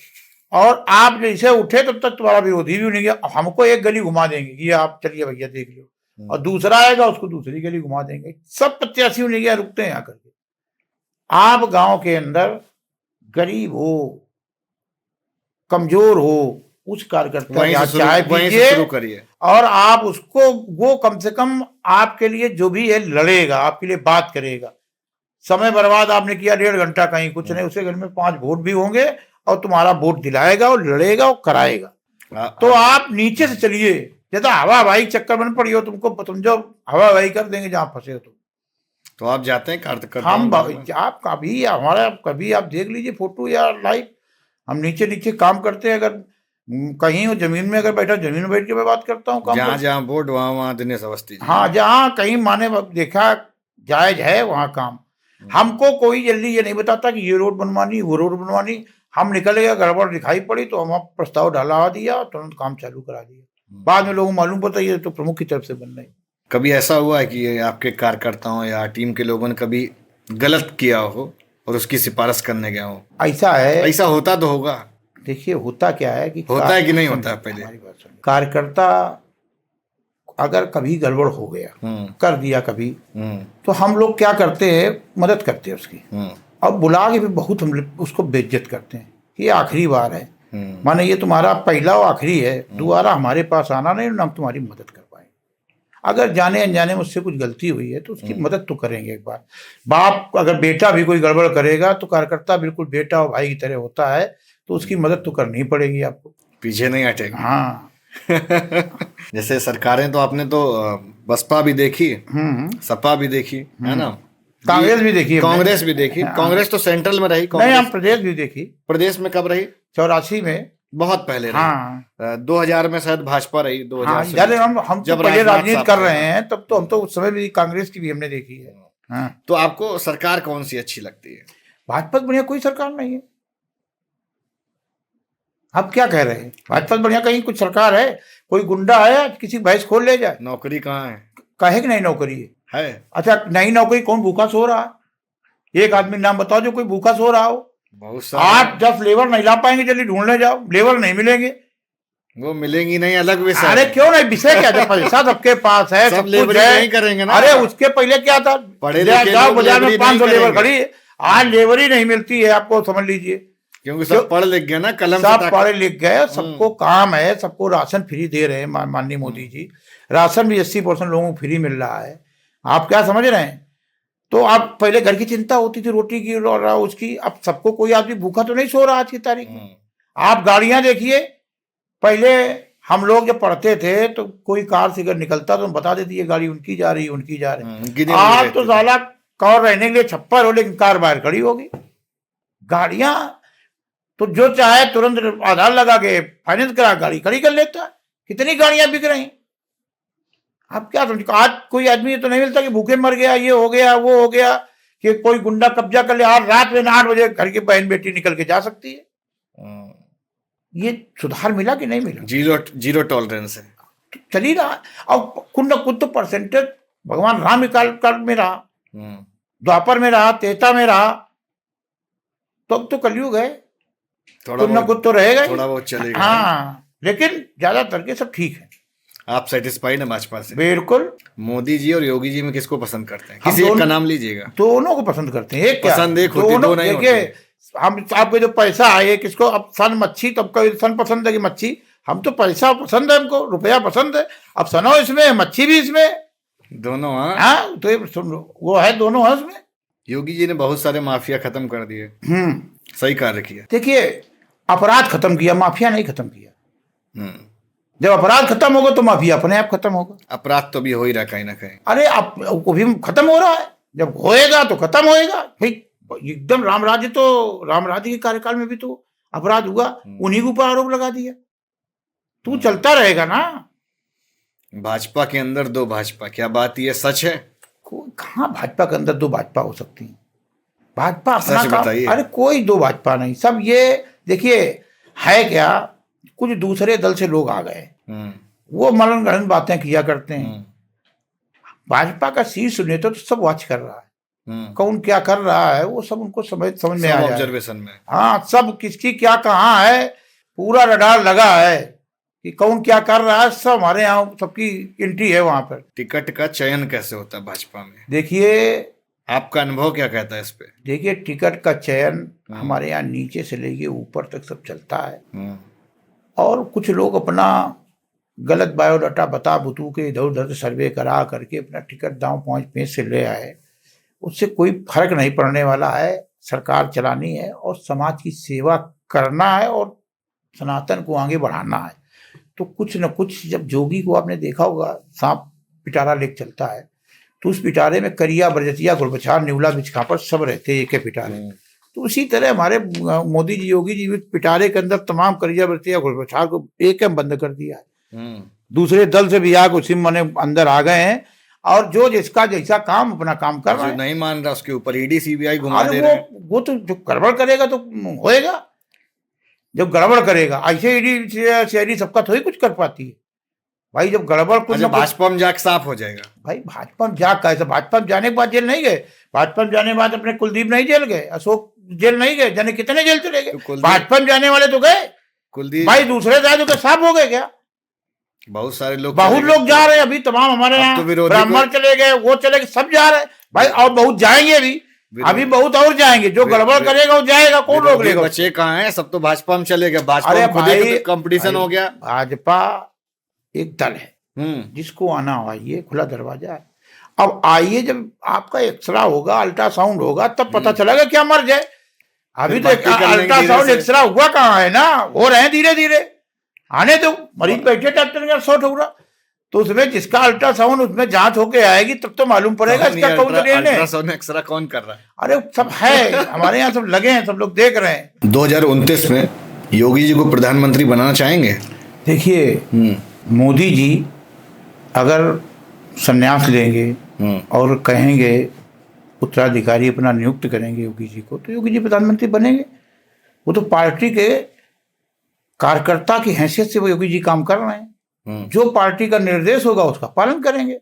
और आप जैसे उठे तब तक तुम्हारा विरोधी भी नहीं गया, हमको एक गली घुमा देंगे, ये आप चलिए भैया देख लो, और दूसरा आएगा उसको दूसरी गली घुमा देंगे। सब प्रत्याशी नहीं गया, रुकते हैं यहाँ करके। आप गांव के अंदर गरीब हो, कमजोर हो, उस कार्यकर्ता यहाँ चाय पीजिए और आप उसको, वो कम से कम आपके लिए जो भी है लड़ेगा, आपके लिए बात करेगा। समय बर्बाद आपने किया 1.5 घंटा कहीं कुछ नहीं, उसके घर में 5 वोट भी होंगे और तुम्हारा वोट दिलाएगा और लड़ेगा और कराएगा। तो आप नीचे से चलिए, जैसा हवा हवाई चक्कर बन पड़ी हो तुमको, तुम जो हवा हवाई कर देंगे जहाँ फंसे हो तो आप जाते हैं कार्यकर्ता? हम आप कभी हमारा कभी आप देख लीजिए फोटो या लाइव, हम नीचे नीचे काम करते हैं। अगर कहीं हो जमीन में अगर बैठा, जमीन में बैठ के मैं बात करता हूँ। जहाँ जहाँ वोट वहाँ दिनेश अवस्थी। हाँ, जहाँ कहीं माने देखा जायज है वहाँ काम। हमको कोई जल्दी ये नहीं बताता कि ये रोड बनवानी, वो रोड बनवानी। हम निकल गया, गड़बड़ दिखाई पड़ी तो हम प्रस्ताव डाला दिया, तुरंत काम चालू करा दिया। बाद में लोगों को मालूम पड़ता ये तो प्रमुख की तरफ से बन रही। कभी ऐसा हुआ है कि आपके कार्यकर्ताओं या टीम के लोगों ने कभी गलत किया हो और उसकी सिफारिश करने गया हो? ऐसा है, ऐसा होता तो होगा। देखिए, होता क्या है कि होता है कि नहीं होता है? पहले कार्यकर्ता अगर कभी गड़बड़ हो गया, कर दिया कभी, तो हम लोग क्या करते हैं, मदद करते हैं उसकी, और बुला के भी बहुत हम उसको बेइज्जत करते हैं कि ये आखिरी बार है, माने ये तुम्हारा पहला और आखिरी है, दोबारा हमारे पास आना नहीं, हम तुम्हारी मदद कर पाए। अगर जाने अनजाने मुझसे कुछ गलती हुई है तो उसकी मदद तो करेंगे। एक बार बाप अगर बेटा भी कोई गड़बड़ करेगा तो कार्यकर्ता बिल्कुल बेटा और भाई की तरह होता है, तो उसकी मदद तो करनी ही पड़ेगी आपको, पीछे नहीं हटेगा। हाँ। जैसे सरकारें तो आपने तो बसपा भी देखी, सपा भी देखी, है ना, कांग्रेस भी देखी, कांग्रेस भी देखी। कांग्रेस तो सेंट्रल में रही। नहीं, हम प्रदेश भी देखी। प्रदेश में कब रही? 84 में। बहुत पहले रही। हाँ 2000 में शायद भाजपा रही, 2000 हाँ से यार हम तो जब पहले राजनाथ राजनीति साहब कर थे। रहे हैं, तब तो हम तो उस समय भी कांग्रेस की भी हमने देखी है। हाँ तो आपको सरकार कौन सी अच्छी लगती है? भाजपा से बढ़िया कोई सरकार नहीं है। आप क्या कह रहे हैं? भाजपा से बढ़िया कहीं कुछ सरकार है? कोई गुंडा है किसी भैंस खोल ले जाए? नौकरी कहाँ है? काहे की नहीं नौकरी है? है अच्छा नई नौकरी कौन भूखा सो रहा है? एक आदमी नाम बताओ जो कोई भूखा सो रहा हो। बहुत सारे। 8-10 लेबर नहीं ला पाएंगे, जल्दी ढूंढने जाओ, लेबर नहीं मिलेंगे। वो मिलेंगी नहीं, अलग विषय अरे है। क्यों नहीं, विषय क्या है? पैसा सबके पास है, सब सब कुछ लेबरी है। नहीं करेंगे ना। अरे उसके पहले क्या था? पढ़े लिखे जाओ लोग बाजार में लेबरी 500 नहीं लेबर करेंगे। खड़ी है, आज लेबर ही नहीं मिलती है, आपको समझ लीजिए। क्योंकि सब पढ़ लिख गए ना, कलम से सब ताकत। पढ़े लिख गए, सबको काम है, सबको राशन फ्री दे रहे हैं माननीय मोदी जी। राशन भी 80% लोगों को फ्री मिल रहा है। आप क्या समझ रहे हैं? तो आप पहले घर की चिंता होती थी, रोटी की और उसकी, अब सबको कोई आदमी भूखा तो नहीं सो रहा आज की तारीख में। आप गाड़ियां देखिए, पहले हम लोग जब पढ़ते थे तो कोई कार से अगर निकलता तो हम बता देती है गाड़ी उनकी जा रही है, उनकी जा रही है। आज तो साला कार रहने के लिए छप्पर हो, लेकिन कार बाहर खड़ी होगी। गाड़ियां तो जो चाहे तुरंत आधार लगा के फाइनेंस करा गाड़ी खड़ी कर लेता है। कितनी गाड़ियां बिक रही। आप क्या समझ, आज कोई आदमी तो नहीं मिलता कि भूखे मर गया, ये हो गया वो हो गया, कि कोई गुंडा कब्जा कर ले। आज रात में 8 बजे घर की बहन बेटी निकल के जा सकती है। ये सुधार मिला कि नहीं मिला? जीरो टॉलरेंस है। चल ही रहा। और कुछ न कुछ तो परसेंटेज भगवान राम काल में रहा, द्वापर में रहा, त्रेता में रहा, तो अब तो कलयुग है, कुछ न कुछ तो रहेगा, थोड़ा बहुत चलेगा। हाँ लेकिन ज्यादातर के सब ठीक है। आप सेटिस्फाइड है भाजपा से? बिल्कुल। मोदी जी और योगी जी में किसको पसंद करते हैं? किसी एक का नाम लीजिएगा। दोनों को पसंद करते हैं। एक क्या पसंद एक होती, दो नहीं होती। देखिए हम आपके जो पैसा है किसको, अब सन मच्छी, तब का सन पसंद है कि मच्छी, हम तो पैसा पसंद है, हमको रुपया पसंद है। अब सनो इसमें, मच्छी भी इसमें, दोनों। हाँ तो ये सुन लो, वो है दोनों है उसमें। योगी जी ने बहुत सारे माफिया खत्म कर दिए। सही कार्य किया। देखिए अपराध खत्म किया, माफिया नहीं खत्म किया। जब अपराध खत्म होगा तो माफिया अपने आप खत्म होगा। अपराध तो भी हो ही रहा कहीं ना कहीं। अरे आप वो भी खत्म हो रहा है, जब होएगा तो खत्म होएगा भाई। एकदम राम राज्य के कार्यकाल में भी तो अपराध हुआ, उन्हीं के ऊपर आरोप लगा दिया, तो चलता रहेगा ना। भाजपा के अंदर दो भाजपा, क्या बात ये सच है? कहाँ भाजपा के अंदर दो भाजपा हो सकती है? भाजपा अपना सच काम, बताइए। अरे कोई दो भाजपा नहीं, सब ये देखिए है क्या, कुछ दूसरे दल से लोग आ गए, वो मरण गढ़ बातें किया करते हैं। भाजपा का शीर्ष नेता तो सब वॉच कर रहा है, कौन क्या कर रहा है वो सब उनको समझ में आ जाए, ऑब्जर्वेशन में। हाँ सब किसकी क्या कहाँ है, पूरा रडार लगा है कि कौन क्या कर रहा है, सब हमारे यहाँ सबकी एंट्री है वहां पर। टिकट का चयन कैसे होता है भाजपा में? देखिए आपका अनुभव क्या कहता है इस पे? देखिए टिकट का चयन हमारे यहाँ नीचे से लेके ऊपर तक सब चलता है, और कुछ लोग अपना गलत बायोडाटा बता बुतू के इधर उधर से सर्वे करा करके अपना टिकट दांव पहुँच पेंच से ले आए, उससे कोई फर्क नहीं पड़ने वाला है। सरकार चलानी है और समाज की सेवा करना है और सनातन को आगे बढ़ाना है। तो कुछ न कुछ, जब जोगी को आपने देखा होगा सांप पिटारा लेके चलता है, तो उस पिटारे में करिया बरजतिया गुलबछार निवला बिचखापर सब रहते एक पिटारे। तो उसी तरह हमारे मोदी जी योगी जी पिटारे के अंदर तमाम करिया बरजतिया गुलबछार को एक बंद कर दिया है। दूसरे दल से भी आके उसी मने अंदर आ गए हैं, और जो जिसका जैसा काम अपना काम कर रहा है। नहीं मान रहा उसके ऊपर ईडी सीबीआई घुमा दे रहे हैं। वो तो जो गड़बड़ करेगा तो होएगा, जब गड़बड़ करेगा ऐसे ईडी सबका थोड़ी कुछ कर पाती है भाई। जब गड़बड़ कुछ भाजपा में जाके साफ हो जाएगा भाई। भाजपा में जा कैसे, भाजपा में जाने के बाद जेल नहीं गए, भाजपा में जाने के बाद अपने कुलदीप नहीं जेल गए, अशोक जेल नहीं गए, जाने कितने जेल चले गए। भाजपा में जाने वाले तो गए कुलदीप भाई, दूसरे राज्यों के साफ हो गए क्या? बहुत सारे लोग, बहुत लोग जा रहे हैं अभी, तमाम हमारे यहाँ ब्राह्मण चले गए, वो चले गए, सब जा रहे हैं भाई, और बहुत जाएंगे अभी बहुत और जाएंगे। जो गड़बड़ करेगा वो जाएगा, कौन रोक लेगा? बच्चे कहाँ हैं? सब तो भाजपा में चले गए। भाजपा में खुद कंपटीशन हो गया। भाजपा एक दल है, जिसको आना हो आइए, खुला दरवाजा है। अब आइए, जब आपका एक्सरा होगा, अल्ट्रासाउंड होगा, तब पता चलेगा क्या मर्ज है। अभी तो अल्ट्रासाउंड एक्सरा हुआ कहाँ है ना, हो रहे हैं धीरे धीरे, आने तो मरीज बैठे डॉक्टर का 100 ठुकरा, तो उसमें जिसका अल्ट्रासाउंड उसमें जांच होके आएगी तब तो मालूम पड़ेगा इसका कौन सा है। अल्ट्रासाउंड एक्सरा कौन कर रहा है? अरे सब है हमारे यहाँ, सब लगे हैं, सब लोग देख रहे हैं। 2029 में योगी जी को प्रधानमंत्री बनाना चाहेंगे? देखिए, मोदी जी अगर संन्यास लेंगे और कहेंगे उत्तराधिकारी अपना नियुक्त करेंगे योगी जी को, तो योगी जी प्रधानमंत्री बनेंगे। वो तो पार्टी के कार्यकर्ता की हैसियत से वो योगी जी काम कर रहे हैं। जो पार्टी का निर्देश होगा उसका पालन करेंगे।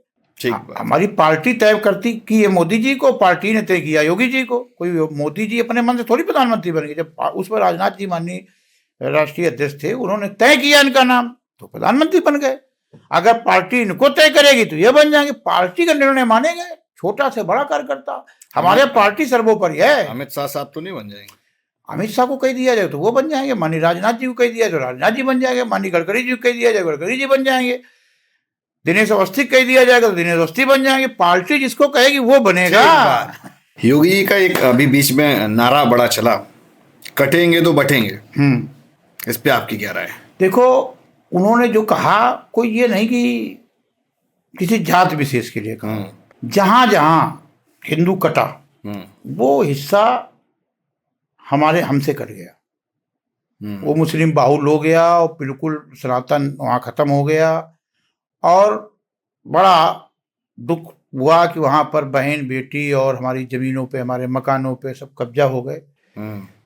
हमारी पार्टी तय करती कि ये मोदी जी को, पार्टी ने तय किया योगी जी को। कोई मोदी जी अपने मन से थोड़ी प्रधानमंत्री बनेंगे। जब उस पर राजनाथ जी माननीय राष्ट्रीय अध्यक्ष थे, उन्होंने तय किया इनका नाम, तो प्रधानमंत्री बन गए। अगर पार्टी इनको तय करेगी तो ये बन जाएंगे। पार्टी का निर्णय मानेंगे, छोटा से बड़ा कार्यकर्ता। हमारे पार्टी सर्वोपरि है। अमित शाह साहब तो नहीं बन जाएंगे? अमित शाह को कह दिया जाए तो वो बन जाएंगे। माननीय राजनाथ जी को कह दिया जाए तो राजनाथ जी बन जाएंगे। माननीय गडकरी जी को कह दिया जाए गडकरी जी बन जाएंगे। दिनेश अवस्थी कह दिया जाएगा तो दिनेश अवस्थी बन जाएंगे। पार्टी जिसको कहेगी वो बनेगा। योगी जी का एक अभी बीच में नारा बड़ा चला, कटेंगे तो बटेंगे। इस पे आपकी क्या राय है? देखो, उन्होंने जो कहा, कोई ये नहीं कि किसी जात विशेष के लिए कहा। जहां जहां हिंदू कटा वो हिस्सा हमसे कट गया। वो मुस्लिम बाहुल हो गया और बिल्कुल सनातन वहाँ खत्म हो गया। और बड़ा दुख हुआ कि वहाँ पर बहन बेटी और हमारी जमीनों पे, हमारे मकानों पे सब कब्जा हो गए।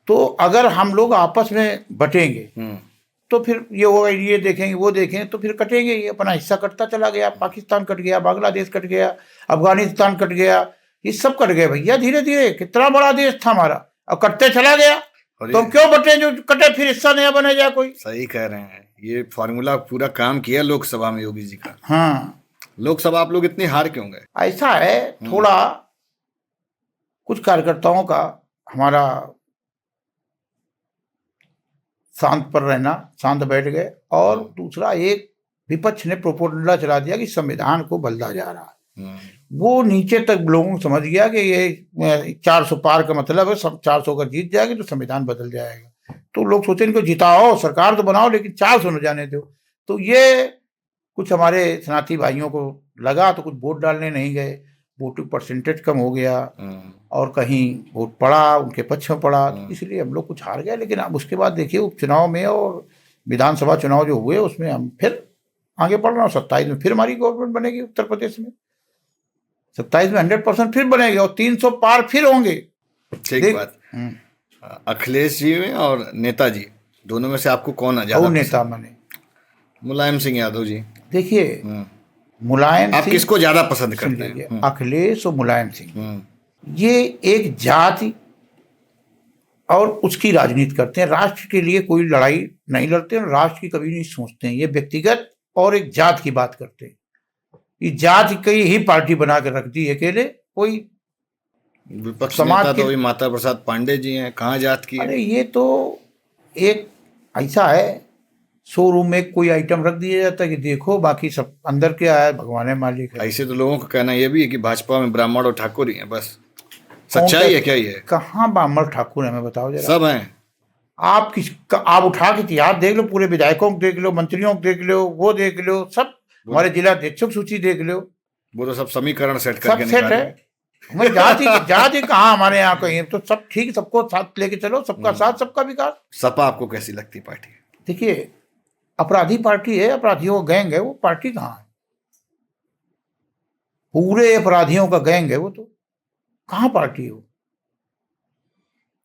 तो अगर हम लोग आपस में बटेंगे तो फिर ये होगा, ये देखेंगे वो देखेंगे तो फिर कटेंगे। ये अपना हिस्सा कटता चला गया। पाकिस्तान कट गया, बांग्लादेश कट गया, अफगानिस्तान कट गया, ये सब कट गए भैया। धीरे धीरे कितना बड़ा देश था हमारा, अब कटते चला गया। तो क्यों बटे? जो कटे फिर हिस्सा नया बने जाए कोई। सही कह रहे हैं। ये फॉर्मूला पूरा काम किया लोकसभा में योगी जी का। हाँ, लोकसभा आप लोग इतनी हार क्यों गए? ऐसा है, थोड़ा कुछ कार्यकर्ताओं का हमारा शांत पर रहना, शांत बैठ गए। और दूसरा, एक विपक्ष ने प्रोपोगंडा चला दिया कि संविधान को बदला जा रहा है। वो नीचे तक लोगों को समझ गया कि ये 400 पार का मतलब है, 400 का जीत जाएगी तो संविधान बदल जाएगा। तो लोग सोचे इनको जिताओ, सरकार तो बनाओ, लेकिन 400 न जाने दो। तो ये कुछ हमारे सनाती भाइयों को लगा, तो कुछ वोट डालने नहीं गए। वोटिंग परसेंटेज कम हो गया और कहीं वोट पड़ा, उनके पक्ष में पड़ा, तो इसलिए हम लोग कुछ हार गए। लेकिन अब उसके बाद देखिए, उपचुनाव में और विधानसभा चुनाव जो हुए उसमें हम फिर आगे बढ़ रहे हैं। 27 में फिर हमारी गवर्नमेंट बनेगी उत्तर प्रदेश में। 27 में 100% फिर बनेगी और 300 पार फिर होंगे। ठीक बात। अखिलेश जी में और नेताजी दोनों में से आपको कौन ज्यादा नेता माने? मुलायम सिंह यादव जी। देखिए, मुलायम आप किसको ज्यादा पसंद करते हैं? अखिलेश और मुलायम सिंह, ये एक जाति और उसकी राजनीति करते हैं। राष्ट्र के लिए कोई लड़ाई नहीं लड़ते हैं, राष्ट्र की कभी नहीं सोचते हैं। ये व्यक्तिगत और एक जात की बात करते हैं। ये जाति की ही पार्टी बना कर रख दी अकेले। कोई विपक्ष नेता तो वही माता प्रसाद पांडे जी हैं, कहाँ जात की? अरे ये तो एक ऐसा है, शोरूम में कोई आइटम रख दिया जाता है कि देखो, बाकी सब अंदर क्या है भगवान है मालिक है। ऐसे तो लोगों का कहना ये भी है कि भाजपा में ब्राह्मण और ठाकुर ही है, बस। सच्चाई है क्या ये? कहाँ ब्राह्मण ठाकुर है, हमें बताओ जरा। सब हैं। आप उठा के इतिहास देख लो, पूरे विधायकों को देख लो, मंत्रियों को देख लो, वो देख लो, सब हमारे जिला अध्यक्षों की सूची देख लो। वो तो सब समीकरण सेट करके सब सेट है। हमें जाति कहाँ हमारे यहाँ कहीं, तो सब ठीक, सबको साथ लेके चलो, सबका साथ सबका विकास। सपा आपको कैसी लगती पार्टी? देखिए, अपराधी पार्टी है, अपराधियों का गैंग है। वो पार्टी कहाँ है? पूरे अपराधियों का गैंग है वो, तो कहाँ पार्टी हो?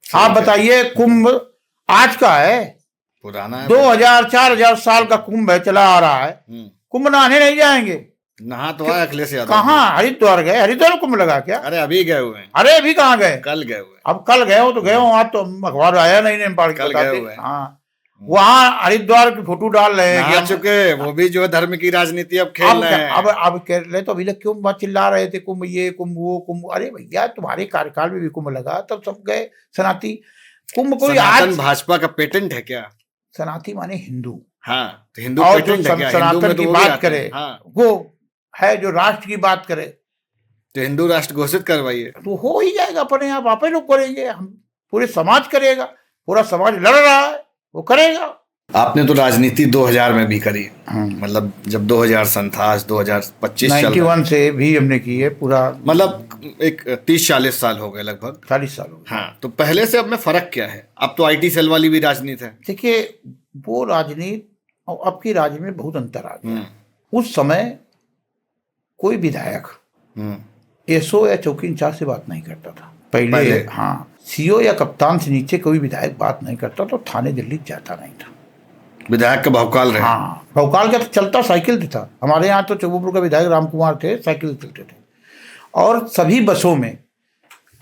आप बताइए, कुंभ आज का है, पुराना है। 2000-4000 साल का कुंभ है, चला आ रहा है। कुंभ नहाने नहीं जाएंगे। नहा तो आए अखिलेश यादव। कहाँ? हरिद्वार गए? हरिद्वार कुंभ लगा क्या? अरे अभी गए हुए हैं। अरे अभी कहाँ गए? कल गए हुए। अब कल गए हो तो गए हो, आज तो अखबार आया नहीं, नेपाल कल गए हुए। हाँ, वहाँ हरिद्वार की फोटो डाल रहे हैं। आ चुके वो भी जो धर्म की राजनीति अब खेल रहे हैं। अब कह रहे तो अभी लोग क्यों बात चिल्ला रहे थे, कुंभ ये कुंभ वो कुंभ। अरे भैया, तुम्हारे कार्यकाल में भी कुंभ लगा, तब सब गए सनाती। कुंभ कोई आज भाजपा का पेटेंट है क्या? सनाती माने हिंदू। हाँ, तो हिंदू और पेटेंट है क्या? सनातन की बात करे, वो है जो राष्ट्र की बात करे, तो हिंदू राष्ट्र घोषित करवाइए, तो हो ही जाएगा अपने आप ही लोग करेंगे। हम पूरे समाज करेगा, पूरा समाज लड़ रहा है, वो करेगा। आपने तो राजनीति 2000 में भी करी, मतलब जब 2000 सन था, 2025 91 से भी हमने की है पूरा। मतलब एक 30-40 साल हो गए लगभग। 40 साल हो गए। हाँ, तो पहले से अब में फर्क क्या है? अब तो आईटी सेल वाली भी राजनीति है। देखिए, वो राजनीति और अब की राजनीति में बहुत अंतर आ गया। उस समय कोई विधायक एसओ या चौकी इंचार्ज से बात नहीं करता था पहले। हाँ, सीओ या कप्तान से नीचे कोई विधायक बात नहीं करता तो थाने दिल्ली जाता नहीं था। विधायक का भौकाल रहे। हाँ, भौकाल क्या चलता साइकिल था। हमारे यहाँ तो चौबुपुर का विधायक राम कुमार थे, साइकिल चलते थे। और सभी बसों में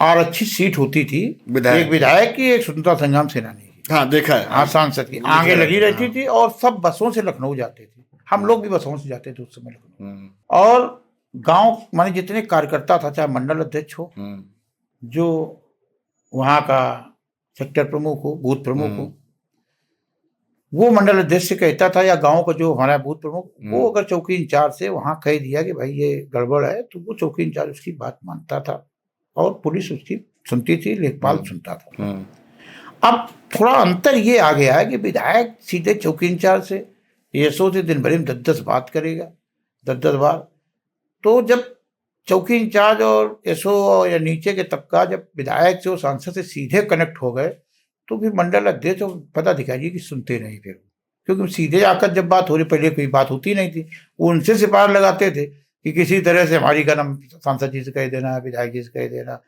आरक्षित सीट होती थी, एक विधायक की, एक स्वतंत्रता संग्राम सेनानी की। हाँ, देखा है। हाँ, सांसद की आगे लगी रहती थी। और सब बसों से लखनऊ जाते थे। हम लोग भी बसों से जाते थे उस समय लखनऊ। और गांव माने जितने कार्यकर्ता था, चाहे मंडल अध्यक्ष हो, जो वहाँ का सेक्टर प्रमुख हो, बूथ प्रमुख हो, वो मंडल अध्यक्ष से कहता था, या गांव का जो हमारा बूथ प्रमुख, वो अगर चौकी इंचार्ज से वहाँ कह दिया कि भाई ये गड़बड़ है, तो वो चौकी इंचार्ज उसकी बात मानता था और पुलिस उसकी सुनती थी, लेखपाल सुनता था। अब थोड़ा अंतर ये आ गया है कि विधायक सीधे चौकी इंचार्ज से, एसओ से दिन भर में 10-10 बात करेगा, 10-10 बार। तो जब चौकी इंचार्ज और एसओ या नीचे के तबका जब विधायक से और सांसद से सीधे कनेक्ट हो गए, तो फिर मंडल अध्यक्ष और पदाधिकारी की सुनते नहीं फिर, क्योंकि सीधे आकर जब बात हो रही, पहले कोई बात होती नहीं थी, वो उनसे सिफारिश लगाते थे कि किसी तरह से हमारी का नाम सांसद जी से कह देना, विधायक जी से कह देना।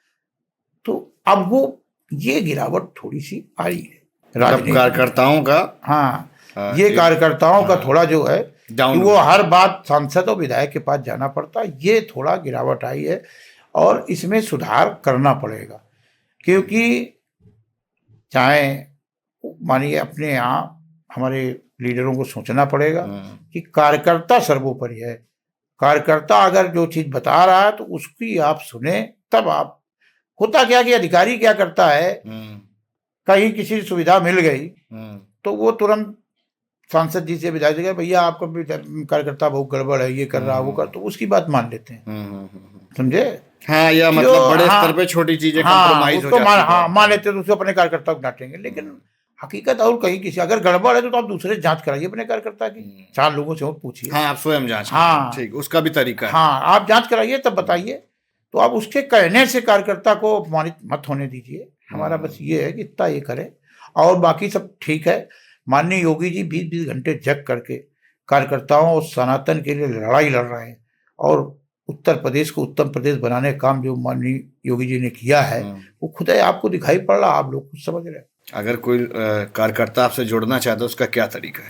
तो अब वो ये गिरावट थोड़ी सी आई है कार्यकर्ताओं का। हाँ, ये कार्यकर्ताओं का थोड़ा जो है कि वो हर बात सांसद और विधायक के पास जाना पड़ता, ये थोड़ा गिरावट आई है और इसमें सुधार करना पड़ेगा। क्योंकि चाहे मानिए अपने यहाँ हमारे लीडरों को सोचना पड़ेगा कि कार्यकर्ता सर्वोपरि है। कार्यकर्ता अगर जो चीज बता रहा है तो उसकी आप सुने, तब आप। होता क्या कि अधिकारी क्या करता है, कहीं किसी सुविधा मिल गई तो वो तुरंत सांसद जी से विधायक जी, भैया आपका कार्यकर्ता बहुत गड़बड़ है, ये कर रहा है, वो कर, तो उसकी बात मान लेते हैं। समझे? हाँ, या मतलब बड़े स्तर पे छोटी चीजें कंप्रोमाइज हो जाती हैं। हाँ, मान लेते हैं, तो अपने कार्यकर्ता को डांटेंगे। लेकिन हकीकत और कहीं किसी अगर गड़बड़ है तो आप दूसरे जांच कराइए अपने कार्यकर्ता की, 4 लोगों से पूछिए। हाँ, आप स्वयं जांच। हाँ, ठीक, उसका भी तरीका है। हाँ, आप जांच कराइए तब बताइए। तो आप उसके कहने से कार्यकर्ता को अपमानित मत होने दीजिए। हमारा बस ये है कि इतना ये करें और बाकी सब ठीक है। माननीय योगी जी 20-20 घंटे जग करके कार्यकर्ताओं और सनातन के लिए लड़ाई लड़ रहे हैं और उत्तर प्रदेश को उत्तम प्रदेश बनाने का काम जो माननीय योगी जी ने किया है वो खुद आपको दिखाई पड़ रहा, आप लोग कुछ समझ रहे हैं। अगर कोई कार्यकर्ता आपसे जुड़ना चाहता है उसका क्या तरीका है?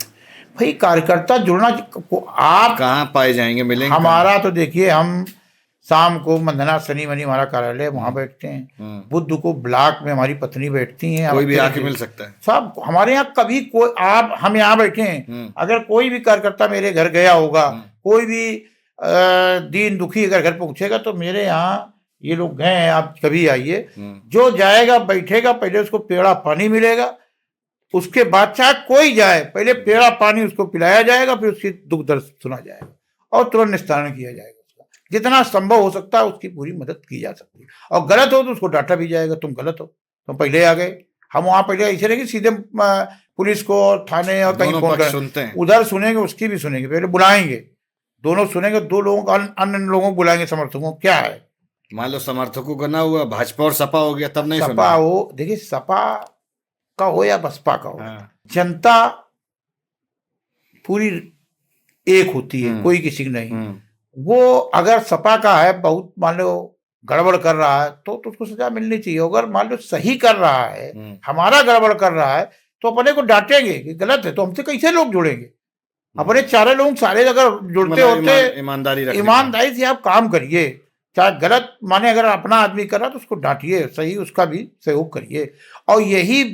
भाई, कार्यकर्ता जुड़ना आप कहाँ पाए जाएंगे, मिलेंगे? हमारा तो देखिए, हम शाम को मंदना शनि मनी हमारा कार्यालय वहाँ बैठते हैं। बुध को ब्लॉक में हमारी पत्नी बैठती हैं। कोई भी आके मिल सकता है सब हमारे यहाँ। कभी कोई आप हम यहाँ बैठे हैं, अगर कोई भी कार्यकर्ता मेरे घर गया होगा, कोई भी दीन दुखी अगर घर पहुंचेगा तो मेरे यहाँ ये लोग गए हैं, आप कभी आइए। जो जाएगा बैठेगा, पहले उसको पेड़ा पानी मिलेगा, उसके बाद चाहे कोई जाए पहले पेड़ा पानी उसको पिलाया जाएगा, फिर उसकी दुख दर्द सुना जाएगा और तुरंत निस्तारण किया जाएगा। जितना संभव हो सकता है उसकी पूरी मदद की जा सकती है। और गलत हो तो उसको डांटा भी जाएगा, तुम गलत हो, तुम पहले आ गए। हम वहाँ पहले ऐसे नहीं कि सीधे पुलिस को और थाने और कहीं फोन करें, उधर सुनेंगे, उसकी भी सुनेंगे, पहले बुलाएंगे, दोनों सुनेंगे, 2 लोगों को अन्य लोगों को बुलाएंगे, समर्थकों क्या है। मान लो समर्थकों का ना हुआ, भाजपा और सपा हो गया, तब नहीं सपा हो, देखिए सपा का हो या बसपा का हो, जनता पूरी एक होती है, कोई किसी की नहीं। वो अगर सपा का है, बहुत मान लो गड़बड़ कर रहा है तो उसको सजा मिलनी चाहिए। अगर मान लो सही कर रहा है, हमारा गड़बड़ कर रहा है, तो अपने को डांटेंगे कि गलत है, तो हमसे कैसे लोग जुड़ेंगे? अपने 4 लोग सारे अगर जुड़ते होते, ईमानदारी से आप काम करिए। चाहे गलत माने अगर अपना आदमी कर रहा तो उसको डांटिए, सही उसका भी सहयोग करिए। और यही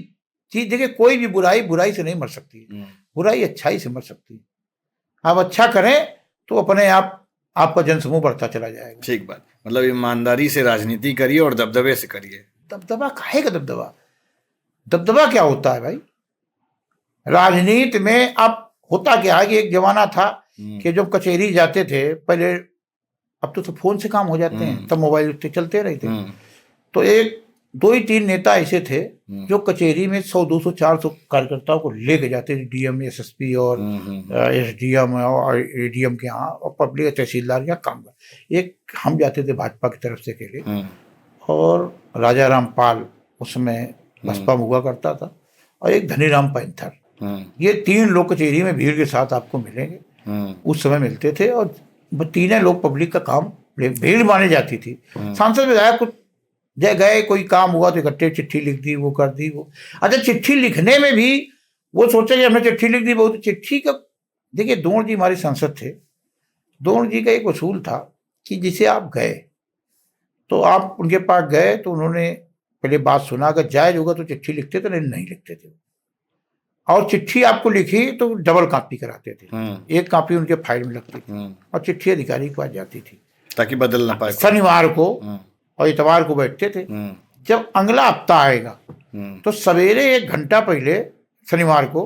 चीज देखिए, कोई भी बुराई से नहीं मर सकती, बुराई अच्छाई से मर सकती है। आप अच्छा करें तो अपने आप आपका जनसमूह बढ़ता चला जाएगा। ठीक बात, मतलब ईमानदारी से राजनीति करिए और दबदबे से करिए। दबदबा काहे का दबदबा? दबदबा क्या होता है भाई राजनीति में? अब होता क्या है कि एक जमाना था कि जब कचहरी जाते थे पहले, अब तो फोन से काम हो जाते हैं, तब मोबाइल चलते रहते। तो एक दो ही तीन नेता ऐसे थे जो कचहरी में 100 200 400 कार्यकर्ताओं को लेके जाते थे, डीएम एसएसपी और एसडीएम और एडीएम के यहाँ, और पब्लिक तहसीलदार यहाँ काम कर। एक हम जाते थे भाजपा की तरफ से अकेले, और राजा राम पाल उसमें बसपा में हुआ करता था, और एक धनीराम पैंथर। ये तीन लोग कचहरी में भीड़ के साथ आपको मिलेंगे, उस समय मिलते थे, और तीनों लोग पब्लिक का काम भीड़ माने जाती थी। सांसद विधायक कुछ जय गए, कोई काम हुआ तो इकट्ठे चिट्ठी लिख दी, वो कर दी वो। अच्छा, चिट्ठी लिखने में भी वो सोचा कि हमने चिट्ठी लिख दी बहुत, चिट्ठी का देखिए, दोनों जी हमारे सांसद थे, दोनों जी का एक उसूल था कि जिसे आप गए तो आप उनके पास गए तो उन्होंने पहले बात सुना, अगर जायज होगा तो चिट्ठी लिखते थे, नहीं लिखते थे, और चिट्ठी आपको लिखी तो डबल कॉपी कराते थे, एक कॉपी उनके फाइल में लगती थी और चिट्ठी अधिकारी के पास जाती थी ताकि बदल ना पाए। शनिवार को और इतवार को बैठते थे, जब अगला हफ्ता आएगा तो सवेरे 1 घंटा पहले शनिवार को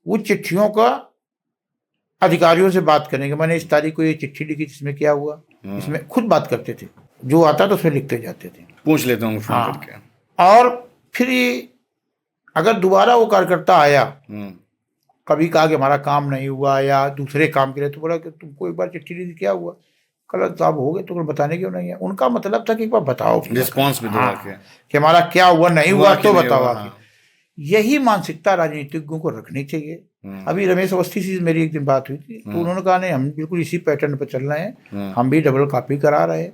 वो चिट्ठियों का अधिकारियों से बात करेंगे, मैंने इस तारीख को ये चिट्ठी लिखी, इसमें क्या हुआ, इसमें खुद बात करते थे, जो आता तो उसमें लिखते जाते थे, पूछ लेते होंगे फोन करके। और फिर अगर दोबारा वो कार्यकर्ता आया, कभी कहा कि हमारा काम नहीं हुआ या दूसरे काम के लिए, तो बोला कि तुमको एक बार चिट्ठी ली थी, क्या हुआ, कल साहब हो गए, तो बताने क्यों नहीं है। उनका मतलब था कि एक बार बताओ, रिस्पॉन्स भी दो कि हमारा क्या हुआ, नहीं हुआ तो बताओ। यही मानसिकता राजनीतिज्ञों को रखनी चाहिए। अभी रमेश अवस्थी से मेरी एक दिन बात हुई थी, तो उन्होंने कहा नहीं, हम बिल्कुल इसी पैटर्न पर चल रहे हैं, हम भी डबल कॉपी करा रहे हैं।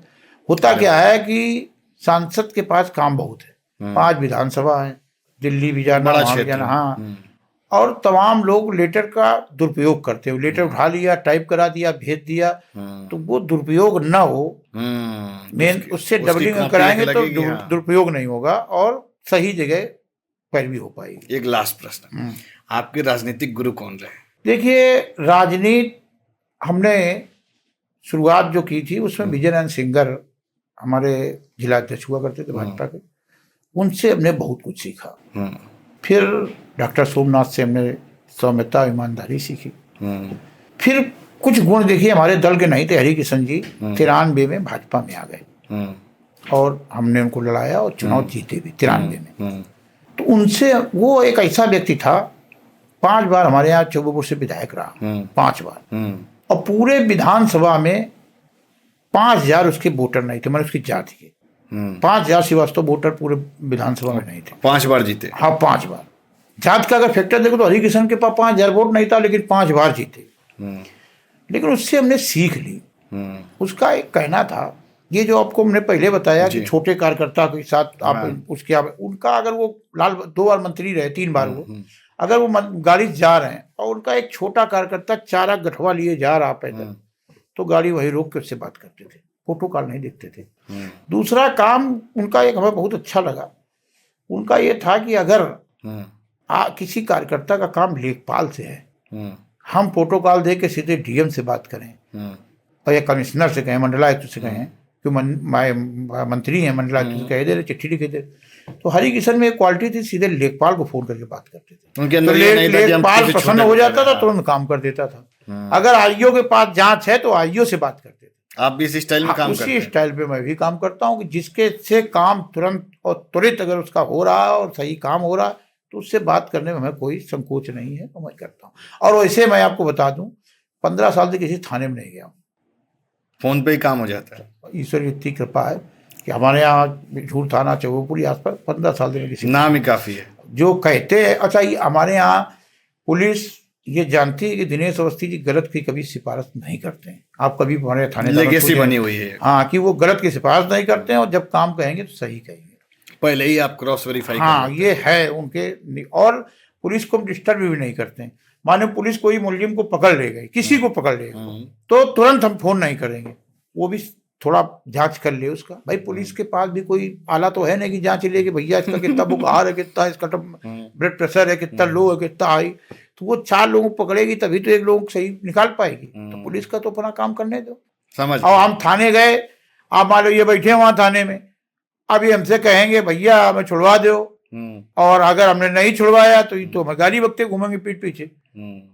होता क्या है कि सांसद के पास काम बहुत है, 5 विधानसभा है, दिल्ली भी जाना, वहाँ भी जाना, हाँ, और तमाम लोग लेटर का दुरुपयोग करते हो, लेटर उठा लिया, टाइप करा दिया, भेज दिया, तो वो दुरुपयोग ना हो, मेन उससे डबलिंग कराएंगे तो दुरुपयोग नहीं होगा और सही जगह पैरवी हो पाएगी। एक लास्ट प्रश्न, आपके राजनीतिक गुरु कौन रहे? देखिए, राजनीति हमने शुरुआत जो की थी उसमें विजय नारायण सिंगर हमारे जिला अध्यक्ष हुआ करते थे भाजपा के, उनसे हमने बहुत कुछ सीखा। फिर डॉक्टर सोमनाथ से हमने सौम्यता ईमानदारी सीखी। फिर कुछ गुण देखिए, हमारे दल के नहीं थे, हरि किशन जी 93 में भाजपा में आ गए और हमने उनको लड़ाया और चुनाव जीते भी 93 में। तो उनसे, वो एक ऐसा व्यक्ति था, 5 बार हमारे यहाँ चौबेपुर से विधायक रहा, 5 बार, और पूरे विधानसभा में 5000 उसके वोटर नहीं थे, मैंने उसकी जाति के 5000 श्रीवास्तव वोटर पूरे विधानसभा में नहीं थे। 5 बार जीते? हाँ, 5 बार। जात का अगर फैक्टर देखो तो हरि किशन के पास 5000 वोट नहीं था, लेकिन 5 बार जीते। लेकिन उससे हमने सीख ली। उसका एक कहना था, ये जो आपको हमने पहले बताया कि छोटे कार्यकर्ता के साथ आप उसके उनका, अगर वो 2 बार मंत्री रहे, 3 बार वो, अगर वो गाड़ी जा रहे हैं और उनका एक छोटा कार्यकर्ता चारा गठवा लिए जा रहा पैदल, तो गाड़ी वही रोक के उससे बात करते थे, फोटो कॉल नहीं देखते थे। दूसरा काम उनका एक हमें बहुत अच्छा लगा, उनका ये था कि अगर किसी कार्यकर्ता का काम लेखपाल से है, हम फोटो कॉल दे के सीधे डीएम से बात करें और या कमिश्नर से कहें, मंडलायुक्त से कहें, कि मंत्री हैं, मंडलायुक्त से कह दे रहे, चिट्ठी लिखे दे, तो हरि किशन में एक क्वालिटी थी, सीधे लेखपाल को फोन करके बात करते थे, उनके अंदर लेखपाल प्रसन्न हो जाता था, तुरंत काम कर देता था। अगर आईओ के पास जांच है तो आईओ से बात करते थे। आप भी इस स्टाइल में काम करते हैं? उसी स्टाइल पे मैं भी काम करता हूँ कि जिसके से काम तुरंत और त्वरित अगर उसका हो रहा है और सही काम हो रहा है तो उससे बात करने में हमें कोई संकोच नहीं है, तो मैं करता हूँ। और वैसे मैं आपको बता दूं, 15 साल से किसी थाने में नहीं गया हूँ, फोन पे ही काम हो जाता है। ईश्वर की इतनी कृपा है कि हमारे यहाँ झूठ थाना चौबेपुर आस पर 15 साल से किसी, नाम ही काफी है जो कहते हैं। अच्छा, हमारे यहाँ पुलिस ये जानती है कि दिनेश अवस्थी जी गलत की कभी सिफारिश नहीं करते हैं। आप कभी हमारे थाने लेगेसी बनी हुई है, हाँ, कि वो गलत की सिफारिश नहीं करते हैं और जब काम कहेंगे तो सही कहेंगे, पहले ही आप क्रॉस वेरीफाई। हाँ, ये है उनके। और पुलिस को डिस्टर्ब भी नहीं करते हैं। माने पुलिस कोई मुलजिम को पकड़ ले गई, किसी को पकड़ ले तो तुरंत हम फोन नहीं करेंगे, वो भी थोड़ा जांच कर ले उसका। भाई, पुलिस के पास भी कोई आला तो है नहीं कि जांच ले कि भैया इसका कितना बुखार है, कितना इसका ब्लड प्रेशर है, कितना लो है, कितना हाई, तो वो 4 लोगों को पकड़ेगी तभी तो 1 लोग सही निकाल पाएगी। तो पुलिस का तो अपना काम करने दो। समझ। और हम थाने गए, आप मान लो ये बैठे वहां थाने में, अभी हमसे कहेंगे भैया हमें छुड़वा दो, और अगर हमने नहीं छुड़वाया तो ये तो हमें गाली बकते घूमेंगे पीठ पीछे,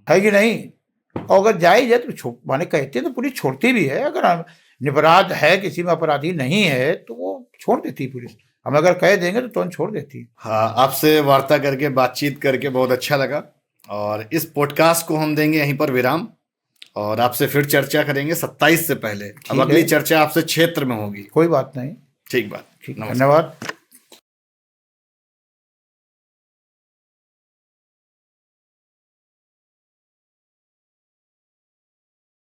है कि नहीं। और अगर जायज है तो माने कहते तो पुलिस छोड़ती भी है, अगर निपराध है, किसी में अपराधी नहीं है तो वो छोड़ देती पुलिस। हम अगर कह देंगे तो तुरंत छोड़ देती है। हाँ, आपसे वार्ता करके बातचीत करके बहुत अच्छा लगा और इस पॉडकास्ट को हम देंगे यहीं पर विराम और आपसे फिर चर्चा करेंगे 27 से पहले। अब ठीक अगली है। चर्चा आपसे क्षेत्र में होगी। कोई बात नहीं। ठीक बात। ठीक, नमस्कार। धन्यवाद।